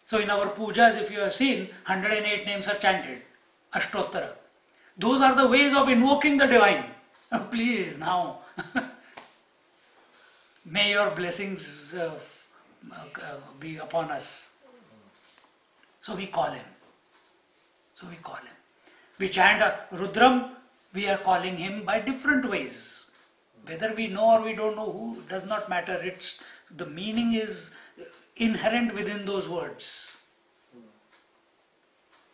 So in our pujas, if you have seen, 108 names are chanted, Ashtottara. Those are the ways of invoking the divine. Please now, may your blessings be upon us. So we call him. We chant Rudram, we are calling him by different ways. Whether we know or we don't know who, does not matter. The meaning is inherent within those words.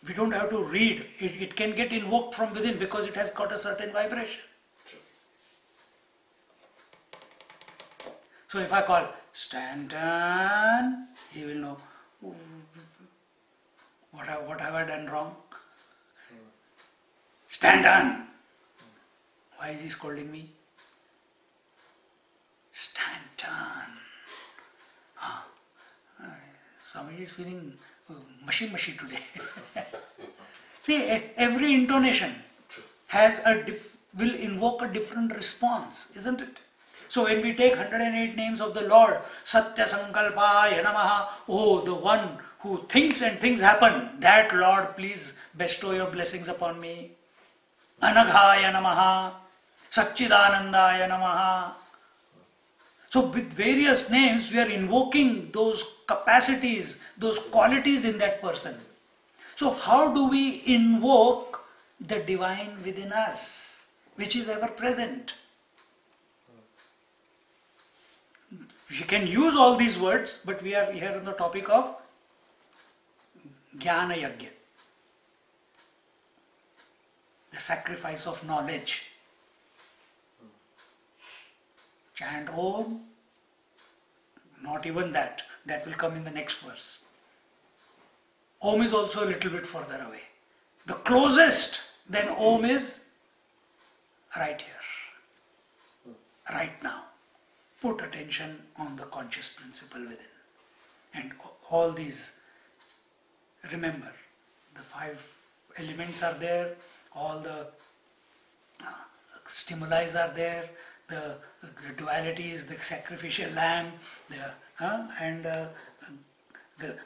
We don't have to read. It can get invoked from within because it has got a certain vibration. So if I call Stanton, he will know what have I done wrong. Stanton. Why is he scolding me? Stanton. Swami is feeling mushy today. See, every intonation has will invoke a different response, isn't it? So when we take 108 names of the Lord, Satya Sankalpaya Namaha, oh, the one who thinks and things happen, that Lord, please bestow your blessings upon me. Anaghaya Namaha, Satchidanandaya Namaha. So with various names, we are invoking those capacities, those qualities in that person. So how do we invoke the divine within us, which is ever present? We can use all these words, but we are here on the topic of Jnana Yajna, the sacrifice of knowledge. Chant Om, not even that. That will come in the next verse. Om is also a little bit further away. The closest then Om is right here, right now. Put attention on the conscious principle within. And all these, remember, the 5 elements are there, all the stimuli are there, the duality is the sacrificial lamb, the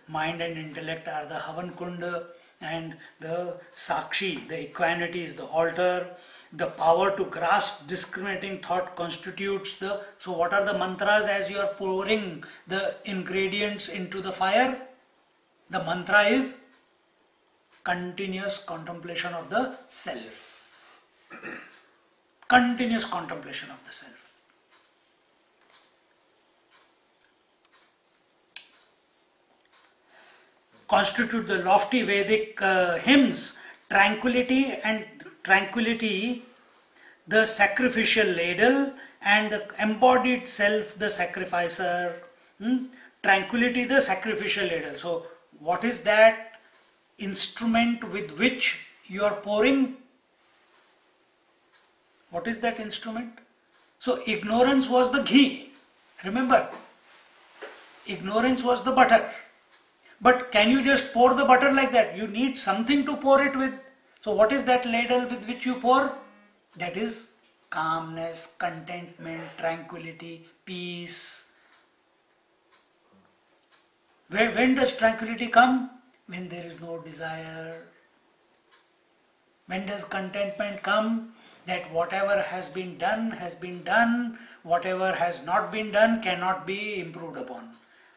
mind and intellect are the Havan Kunda, and the Sakshi, the equanimity is the altar. The power to grasp discriminating thought constitutes the... So what are the mantras as you are pouring the ingredients into the fire? The mantra is continuous contemplation of the self. Continuous contemplation of the self. Constitute the lofty Vedic hymns, tranquility, the sacrificial ladle, and the embodied self, the sacrificer. Tranquility, the sacrificial ladle. So what is that instrument with which you are pouring? What is that instrument? So ignorance was the ghee. Remember, ignorance was the butter. But can you just pour the butter like that? You need something to pour it with. So what is that ladle with which you pour? That is calmness, contentment, tranquility, peace. When does tranquility come? When there is no desire. When does contentment come? That whatever has been done, whatever has not been done cannot be improved upon.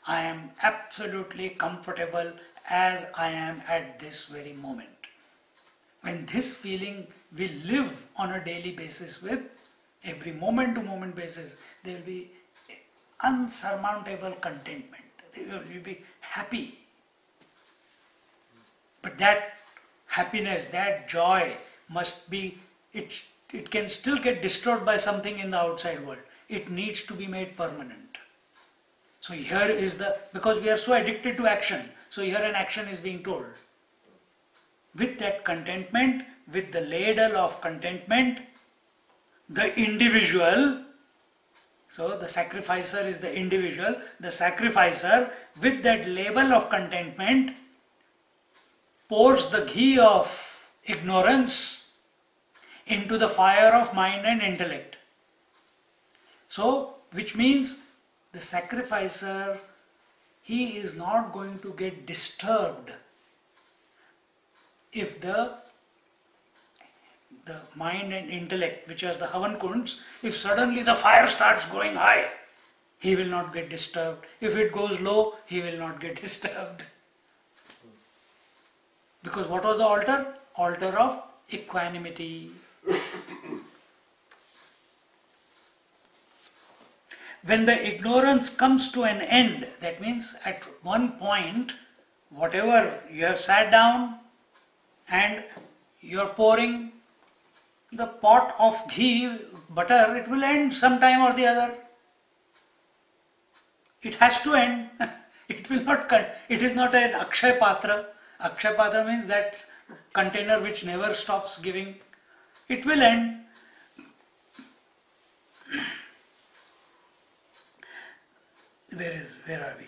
I am absolutely comfortable as I am at this very moment. When this feeling will live on a daily basis with, every moment to moment basis, there will be unsurmountable contentment. They will be happy. But that happiness, that joy must be, it can still get destroyed by something in the outside world. It needs to be made permanent. So here is because we are so addicted to action, so here an action is being told. With that contentment, with the ladle of contentment, the individual, so the sacrificer is the individual, the sacrificer with that label of contentment pours the ghee of ignorance into the fire of mind and intellect. So, which means the sacrificer, he is not going to get disturbed if the mind and intellect, which are the Havan Kunds, if suddenly the fire starts going high, he will not get disturbed. If it goes low, he will not get disturbed. Because what was the altar? Altar of equanimity. When the ignorance comes to an end, that means at one point, whatever you have sat down and you are pouring the pot of ghee, butter, it will end sometime or the other. It has to end. It will not. It is not an Akshay Patra. Akshay Patra means that container which never stops giving. It will end. Where are we?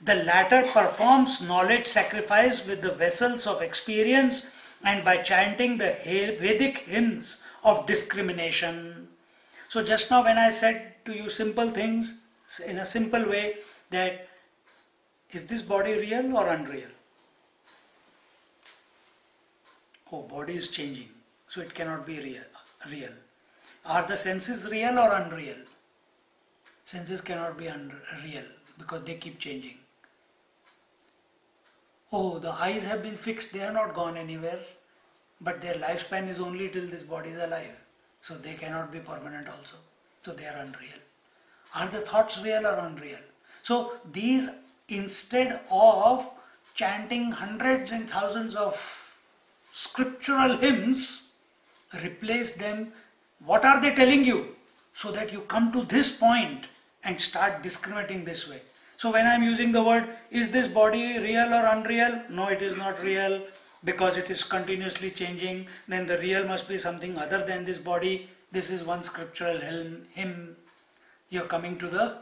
The latter performs knowledge sacrifice with the vessels of experience and by chanting the Vedic hymns of discrimination. So just now when I said to you simple things in a simple way, that is this body real or unreal? Oh, body is changing, so it cannot be real. Are the senses real or unreal? Senses cannot be unreal because they keep changing. Oh, the eyes have been fixed, they have not gone anywhere, but their lifespan is only till this body is alive. So they cannot be permanent also. So they are unreal. Are the thoughts real or unreal? So these, instead of chanting hundreds and thousands of scriptural hymns, replace them. What are they telling you? So that you come to this point and start discriminating this way. So when I am using the word, is this body real or unreal? No, it is not real because it is continuously changing. Then the real must be something other than this body. This is one scriptural hymn. You are coming to the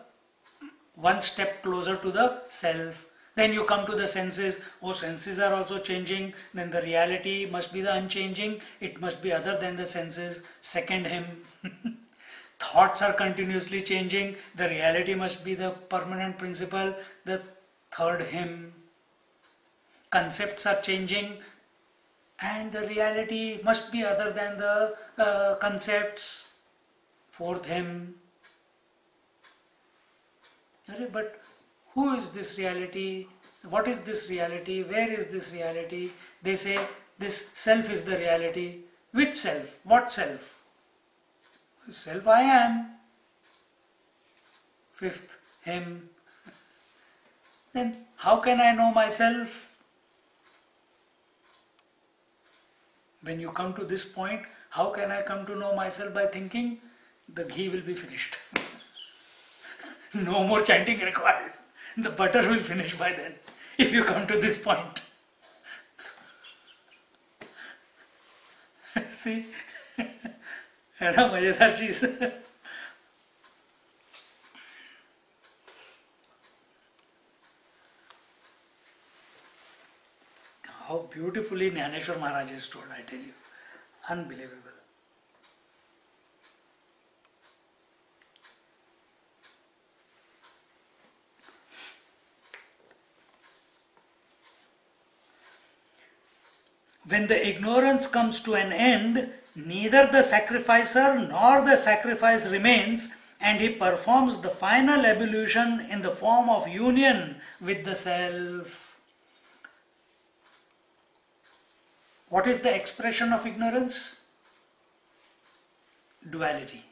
one step closer to the self. Then you come to the senses. Oh, senses are also changing. Then the reality must be the unchanging. It must be other than the senses. Second hymn. Thoughts are continuously changing. The reality must be the permanent principle. The third hymn. Concepts are changing. And the reality must be other than the concepts. Fourth hymn. But who is this reality? What is this reality? Where is this reality? They say this self is the reality. Which self? What self? Self I am. Fifth hymn. Then how can I know myself? When you come to this point, how can I come to know myself? By thinking, the ghee will be finished. No more chanting required. The butter will finish by then, if you come to this point. See? है ना मजेदार चीज. How beautifully Gyaneshwari Maharaj is told, I tell you. Unbelievable. When the ignorance comes to an end, neither the sacrificer nor the sacrifice remains, and he performs the final evolution in the form of union with the self. What is the expression of ignorance? Duality.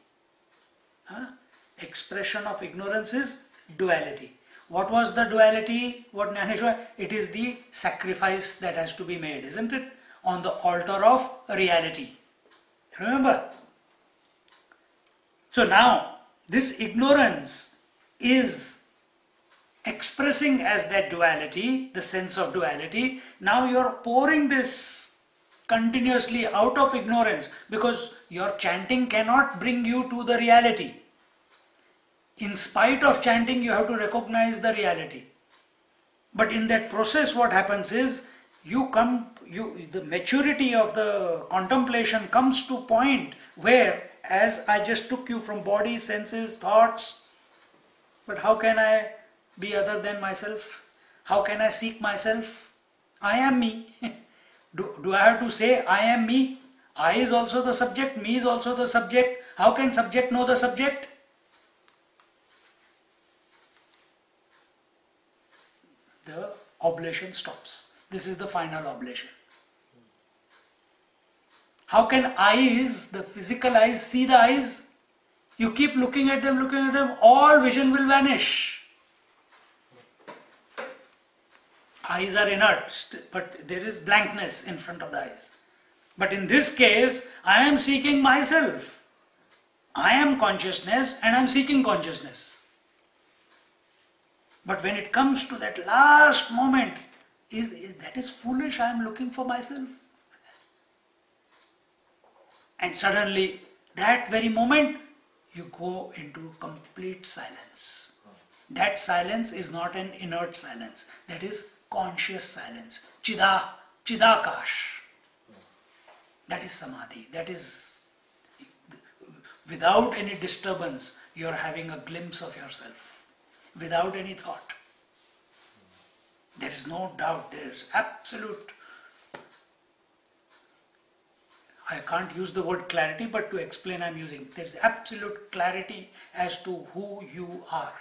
Expression of ignorance is duality. What was the duality? What Gyaneshwari? It is the sacrifice that has to be made, isn't it? On the altar of reality. Remember? So now, this ignorance is expressing as that duality, the sense of duality. Now you are pouring this continuously out of ignorance, because your chanting cannot bring you to the reality. In spite of chanting, you have to recognize the reality. But in that process, what happens is, the maturity of the contemplation comes to a point where, as I just took you from body, senses, thoughts, but how can I be other than myself? How can I seek myself? I am me. Do I have to say I am me? I is also the subject, me is also the subject. How can subject know the subject? The oblation stops. This is the final oblation. How can eyes, the physical eyes, see the eyes? You keep looking at them, all vision will vanish. Eyes are inert, but there is blankness in front of the eyes. But in this case, I am seeking myself. I am consciousness and I am seeking consciousness. But when it comes to that last moment, that is foolish, I am looking for myself. And suddenly, that very moment, you go into complete silence. That silence is not an inert silence. That is conscious silence. Chidakash. That is samadhi. That is, without any disturbance, you are having a glimpse of yourself. Without any thought. There is no doubt. There is absolute, I can't use the word clarity, but to explain I am using. There is absolute clarity as to who you are.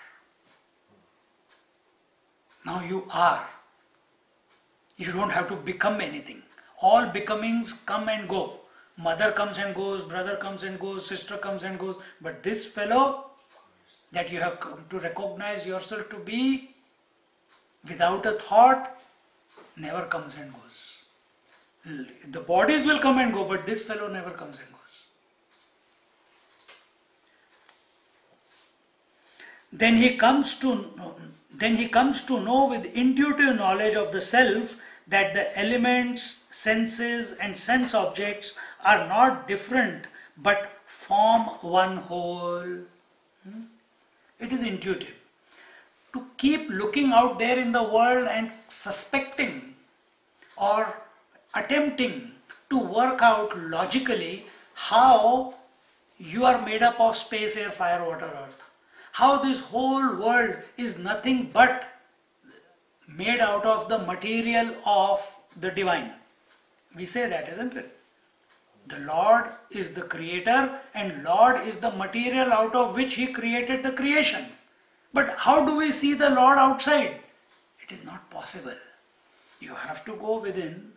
Now you are. You don't have to become anything. All becomings come and go. Mother comes and goes, brother comes and goes, sister comes and goes. But this fellow that you have come to recognize yourself to be, without a thought, never comes and goes. The bodies will come and go, but this fellow never comes and goes. Then he comes to know with intuitive knowledge of the self that the elements, senses and sense objects are not different but form one whole. It is intuitive. To keep looking out there in the world and suspecting or attempting to work out logically how you are made up of space, air, fire, water, earth. How this whole world is nothing but made out of the material of the divine. We say that, isn't it? The Lord is the creator and Lord is the material out of which He created the creation. But how do we see the Lord outside? It is not possible. You have to go within,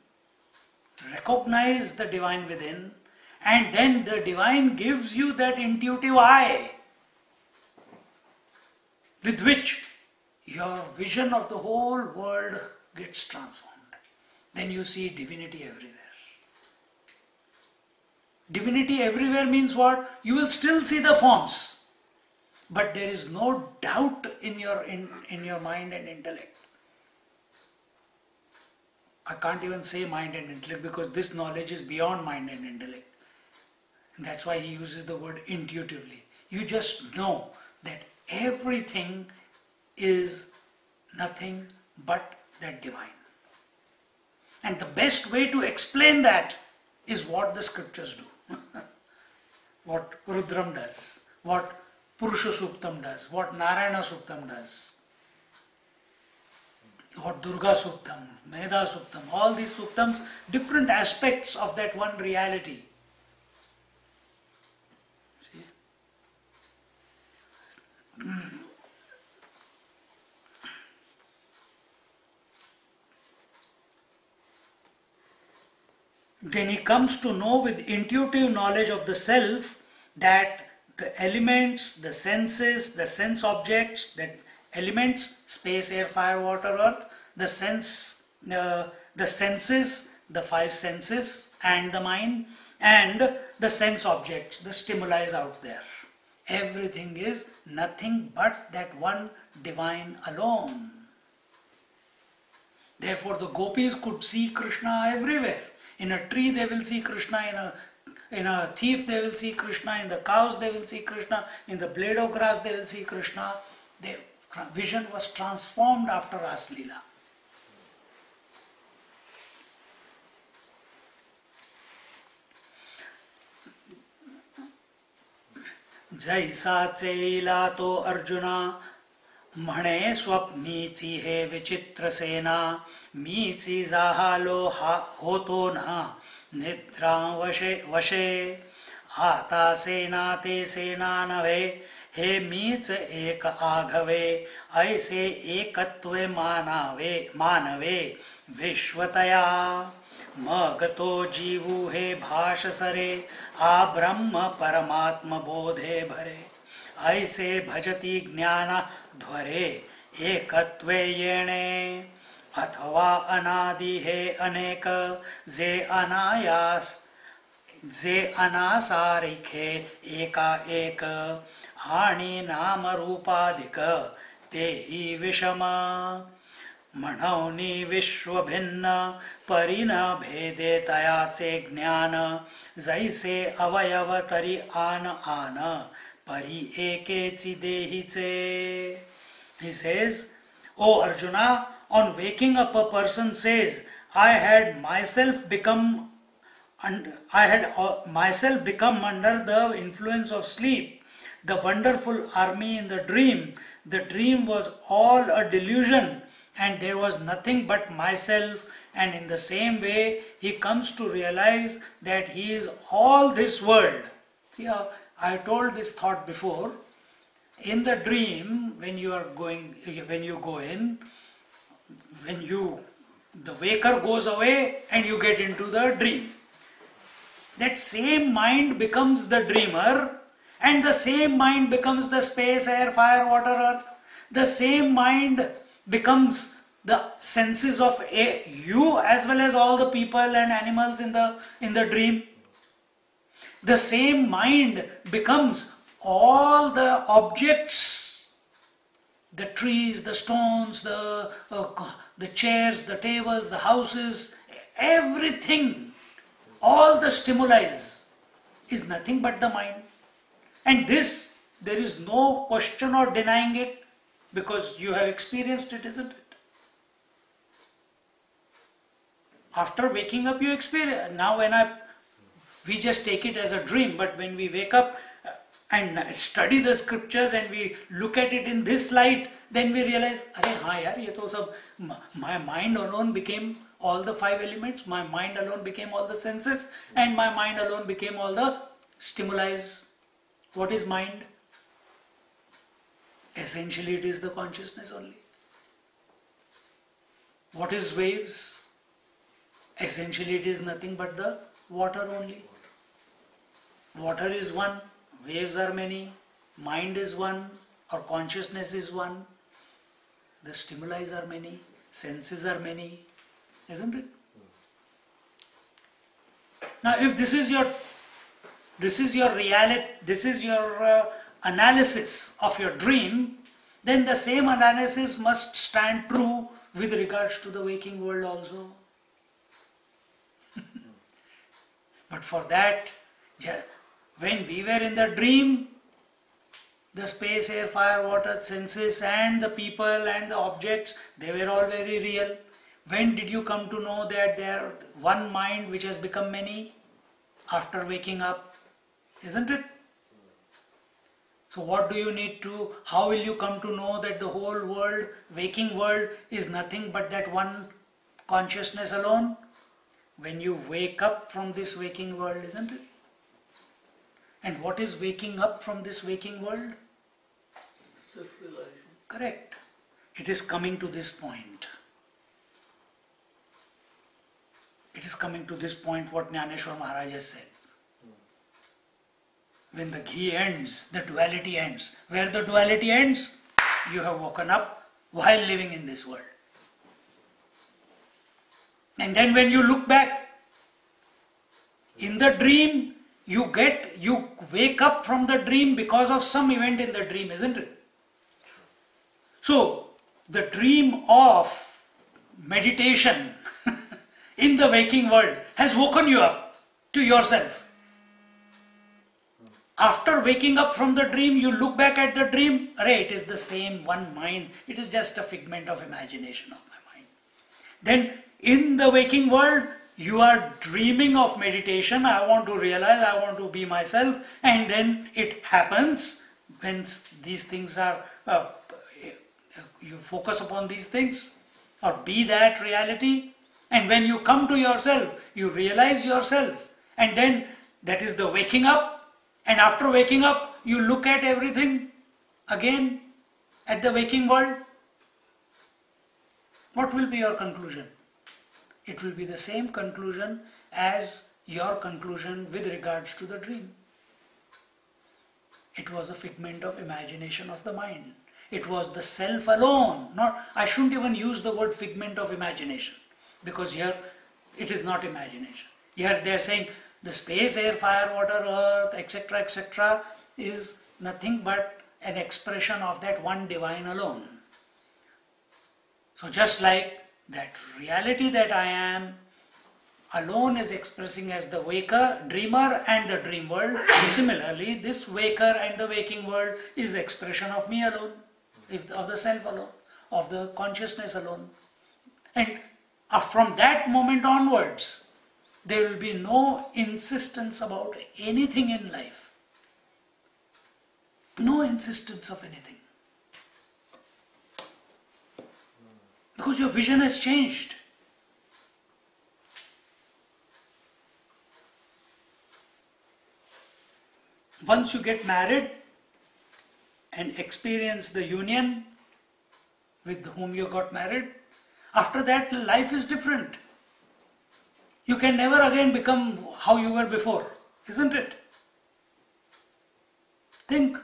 recognize the divine within, and then the divine gives you that intuitive eye with which your vision of the whole world gets transformed. Then you see divinity everywhere. Divinity everywhere means what? You will still see the forms. But there is no doubt in your mind and intellect. I can't even say mind and intellect because this knowledge is beyond mind and intellect. And that's why he uses the word intuitively. You just know that everything is nothing but that divine. And the best way to explain that is what the scriptures do. What Rudram does, what Purusha Suktam does, what Narayana Suktam does, what Durga Suktam, Meda Suktam, all these Suktams, different aspects of that one reality. See? Then he comes to know with intuitive knowledge of the self that the elements, the senses, the sense objects, that elements, space, air, fire, water, earth, the senses, the five senses and the mind, and the sense objects, the stimuli is out there. Everything is nothing but that one divine alone. Therefore the gopis could see Krishna everywhere. In a tree they will see Krishna, in a thief they will see Krishna, in the cows they will see Krishna, in the blade of grass they will see Krishna. Their vision was transformed after Ras Leela. जैसा चैला तो अर्जुना म्हणे स्वप्नीची हे विचित्र सेना मीची जाहालो होतो ना निद्रा वशे आता सेना ते सेना नव्हे हे मीच एक आघवे ऐसे एकत्वे मानवे विश्वतया मग तो जीवू हे भाषसरे आ ब्रह्म परमात्म बोधे भरे ऐसे भजती ज्ञान ध्वरे एकत्वे येणे अथवा अनादि हे अनेक जे अनासारिखे एका एक आणि नाम रूपाधिक ते ही विषम म्हणवनी विश्व भिन्न परिन भेदे तयाचे ज्ञान जैसे अवयव तरी आन परी एकेची देहीचे. He says, O Arjuna, on waking up a person says, I had myself become under the influence of sleep. The wonderful army in the dream was all a delusion and there was nothing but myself, and in the same way he comes to realize that he is all this world. See, I told this thought before. In the dream, when you go in, the waker goes away and you get into the dream. That same mind becomes the dreamer, and the same mind becomes the space, air, fire, water, earth. The same mind becomes the senses of you as well as all the people and animals in the dream. The same mind becomes all the objects, the trees, the stones, the chairs, the tables, the houses, everything, all the stimuli is nothing but the mind. And this, there is no question or denying it, because you have experienced it, isn't it? After waking up you experience. Now we just take it as a dream, but when we wake up and study the scriptures and we look at it in this light, then we realize, my mind alone became all the five elements, my mind alone became all the senses, and my mind alone became all the stimuli. What is mind? Essentially it is the consciousness only. What is waves? Essentially it is nothing but the water only. Water is one, waves are many, mind is one, or consciousness is one. The stimuli are many, senses are many, isn't it? Now if this is your reality, this is your analysis of your dream, then the same analysis must stand true with regards to the waking world also. But for that, when we were in the dream, the space, air, fire, water, senses and the people and the objects, they were all very real. When did you come to know that there are one mind which has become many? After waking up, isn't it? So what do you need to, how will you come to know that the whole world, waking world, is nothing but that one consciousness alone? When you wake up from this waking world, isn't it? And what is waking up from this waking world? Self-realization. Correct. It is coming to this point. It is coming to this point what Gyaneshwari Maharaj has said. When the ghee ends, the duality ends. Where the duality ends, you have woken up while living in this world. And then when you look back, in the dream, you wake up from the dream because of some event in the dream, isn't it? So, the dream of meditation in the waking world has woken you up to yourself. After waking up from the dream, you look back at the dream, array, it is the same one mind, it is just a figment of imagination of my mind. Then, in the waking world, you are dreaming of meditation, I want to realize, I want to be myself, and then it happens when these things are, you focus upon these things, or be that reality, and when you come to yourself, you realize yourself, and then that is the waking up. And after waking up, you look at everything again at the waking world. What will be your conclusion? It will be the same conclusion as your conclusion with regards to the dream. It was a figment of imagination of the mind. It was the self alone. I shouldn't even use the word figment of imagination, because here it is not imagination. Here they are saying the space, air, fire, water, earth, etc., is nothing but an expression of that one divine alone. So just like that reality that I am alone is expressing as the waker, dreamer and the dream world, similarly this waker and the waking world is the expression of me alone, of the self alone, of the consciousness alone. And from that moment onwards, there will be no insistence about anything in life. No insistence of anything. Because your vision has changed. Once you get married and experience the union with whom you got married, after that life is different. You can never again become how you were before, isn't it? Think.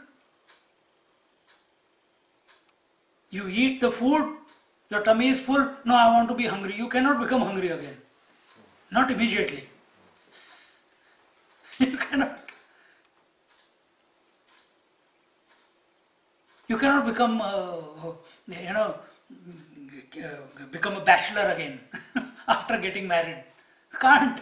You eat the food, your tummy is full, no, I want to be hungry. You cannot become hungry again. Not immediately. You cannot. You cannot become, become a bachelor again after getting married. You can't.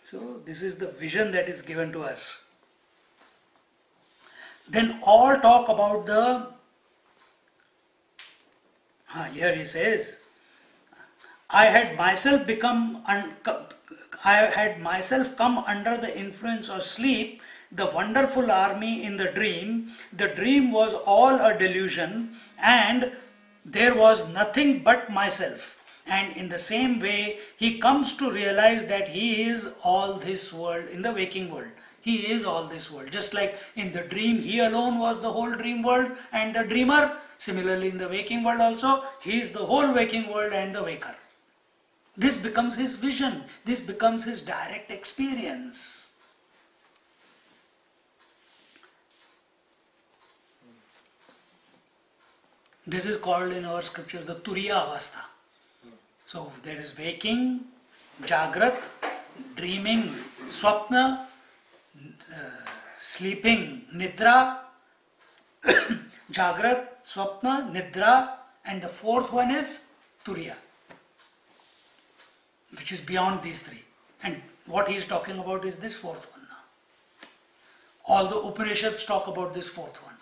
So this is the vision that is given to us. Then all talk about the, here he says, I had myself come under the influence of sleep, the wonderful army in the dream. The dream was all a delusion and there was nothing but myself. And in the same way, he comes to realize that he is all this world in the waking world. He is all this world. Just like in the dream, he alone was the whole dream world and the dreamer. Similarly, in the waking world also, he is the whole waking world and the waker. This becomes his vision. This becomes his direct experience. This is called in our scriptures the Turiya Avastha. So there is waking, Jagrat, dreaming, Swapna, sleeping, Nidra, Jagrat, Swapna, Nidra, and the fourth one is Turiya, which is beyond these three. And what he is talking about is this fourth one now. All the Upanishads talk about this fourth one.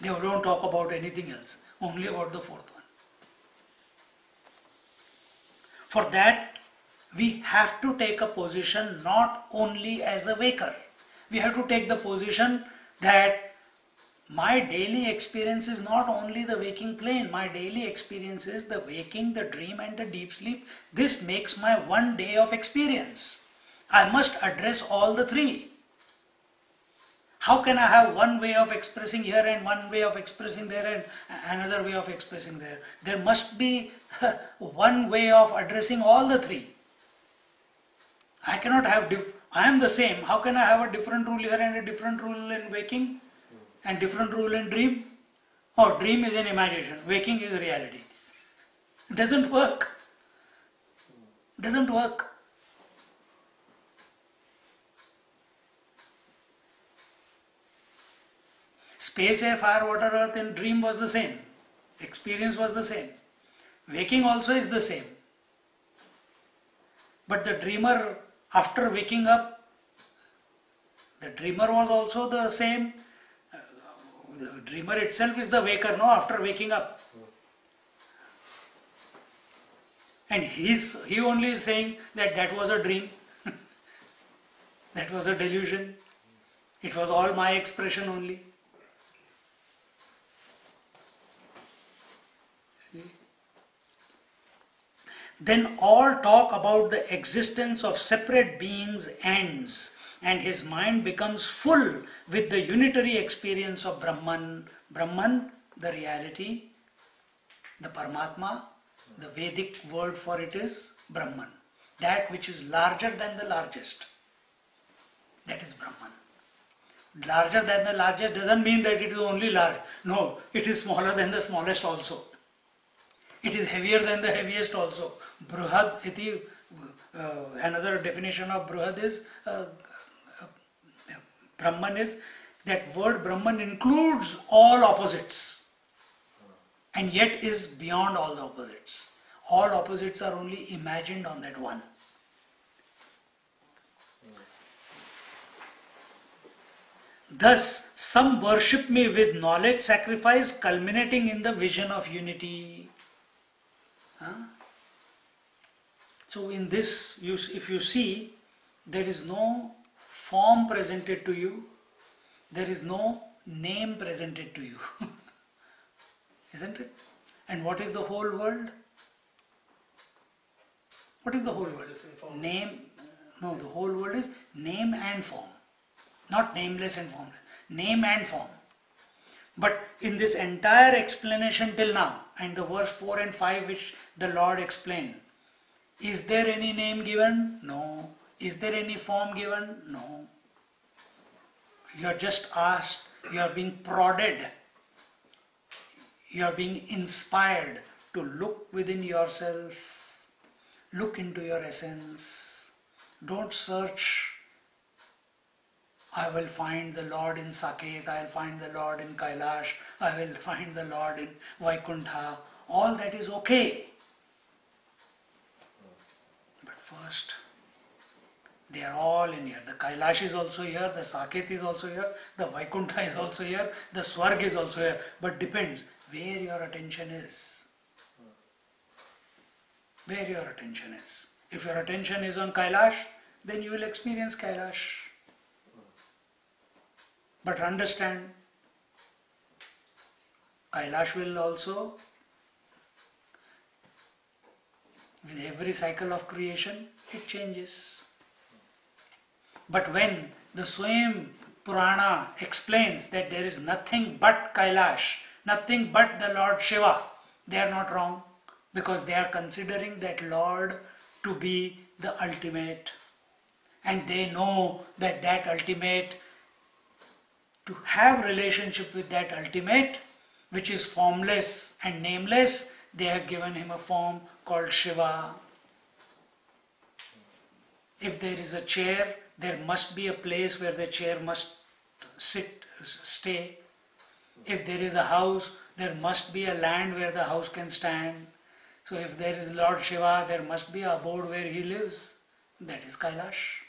They don't talk about anything else, only about the fourth one. For that, we have to take a position not only as a waker. We have to take the position that my daily experience is not only the waking plane. My daily experience is the waking, the dream and the deep sleep. This makes my one day of experience. I must address all the three. How can I have one way of expressing here and one way of expressing there and another way of expressing there? There must be one way of addressing all the three. I cannot have, I am the same. How can I have a different rule here and a different rule in waking and different rule in dream? Oh, dream is an imagination, waking is reality. It doesn't work. It doesn't work. Space, air, fire, water, earth in dream was the same. Experience was the same. Waking also is the same. But the dreamer, after waking up, the dreamer was also the same. The dreamer itself is the waker, no, after waking up. And he only is saying that was a dream. That was a delusion. It was all my expression only. See? Then all talk about the existence of separate beings ends, and his mind becomes full with the unitary experience of Brahman. Brahman, the reality, the Paramatma, the Vedic word for it is Brahman. That which is larger than the largest. That is Brahman. Larger than the largest doesn't mean that it is only large. No, it is smaller than the smallest also. It is heavier than the heaviest also. Bruhad iti, another definition of Bruhad is, Brahman is, that word Brahman includes all opposites and yet is beyond all the opposites. All opposites are only imagined on that one. Thus, some worship me with knowledge sacrifice culminating in the vision of unity. So in this, if you see, there is no form presented to you, there is no name presented to you. Isn't it? And what is the whole world? What is the whole world? Name, no, the whole world is name and form. Not nameless and formless. Name and form. But in this entire explanation till now, and the verse 4 and 5 which the Lord explained, is there any name given? No. Is there any form given? No. You are just asked, you are being prodded, you are being inspired to look within yourself, look into your essence. Don't search. I will find the Lord in Saket, I will find the Lord in Kailash, I will find the Lord in Vaikuntha. All that is okay. But first, they are all in here. The Kailash is also here, the Saket is also here, the Vaikuntha is also here, the Swarg is also here. But depends where your attention is. Where your attention is. If your attention is on Kailash, then you will experience Kailash. But understand, Kailash will also, with every cycle of creation, it changes. But when the Swami Purana explains that there is nothing but Kailash, nothing but the Lord Shiva, they are not wrong, because they are considering that Lord to be the ultimate. And they know that that ultimate, to have relationship with that ultimate, which is formless and nameless, they have given him a form called Shiva. If there is a chair, there must be a place where the chair must stay. If there is a house, there must be a land where the house can stand. So if there is Lord Shiva, there must be a abode where he lives. That is Kailash.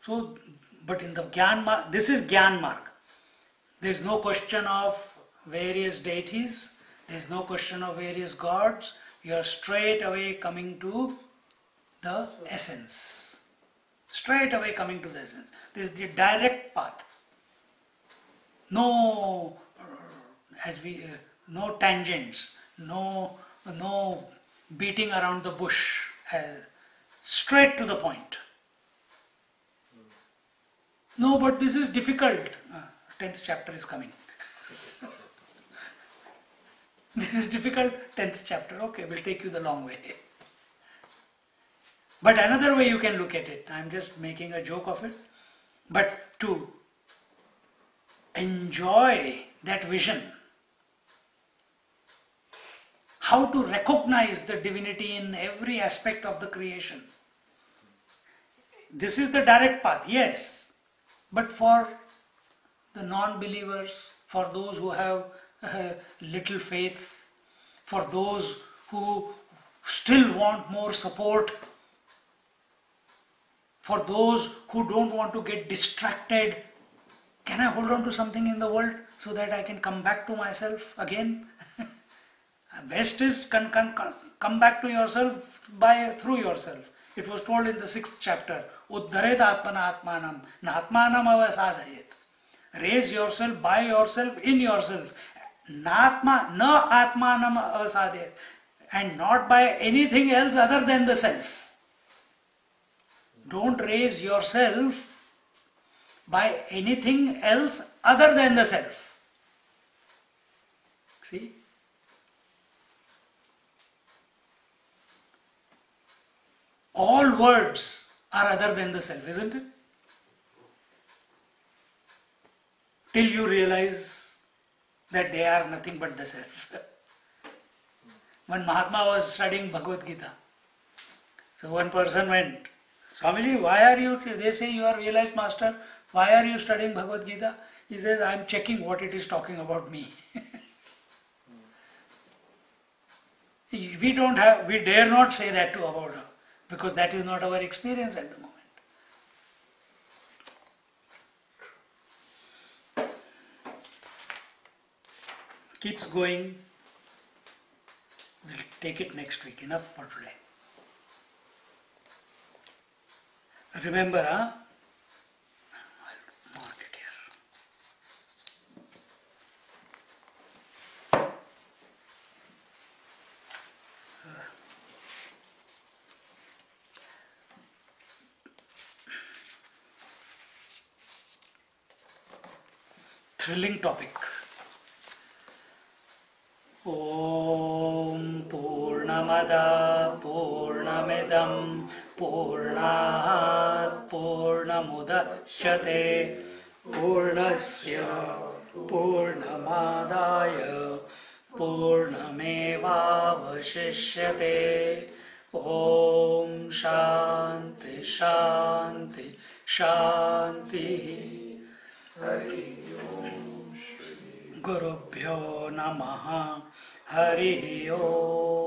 So, but in the Gyan Marg, this is Gyan Marg. There is no question of various deities, there is no question of various gods. You are straight away coming to the essence. Straight away coming to the essence. This is the direct path. No, no tangents, no beating around the bush. Straight to the point. No, but this is difficult. 10th chapter is coming. This is difficult, 10th chapter. Okay, we'll take you the long way. But another way you can look at it, I'm just making a joke of it, but to enjoy that vision, how to recognize the divinity in every aspect of the creation. this is the direct path, yes. But for the non-believers, for those who have little faith, for those who still want more support, for those who don't want to get distracted, can I hold on to something in the world so that I can come back to myself again? Best is come back to yourself through yourself. It was told in the 6th chapter, Uddharet Atmana Atmanam, Na Atmanam Avasadhayet. Raise yourself by yourself, in yourself. Na Atmanam Avasadhayet. And not by anything else other than the self. Don't raise yourself by anything else other than the self. See? All words are other than the self, isn't it? Till you realize that they are nothing but the self. When Mahatma was studying Bhagavad Gita, so one person went, Swamiji, why are you, they say you are realized master, why are you studying Bhagavad Gita? He says, I am checking what it is talking about me. We dare not say that to about her, because that is not our experience at the moment. Keeps going. We'll take it next week. Enough for today. Remember, I'll mark it here. Thrilling topic. Om Purnamada Purnamidam Purnat Purnamudachyate Purnasya Purnamadaya Purnamevavashishyate. Om Shanti Shanti Shanti. Gurubhyo Namaha. Hari Om.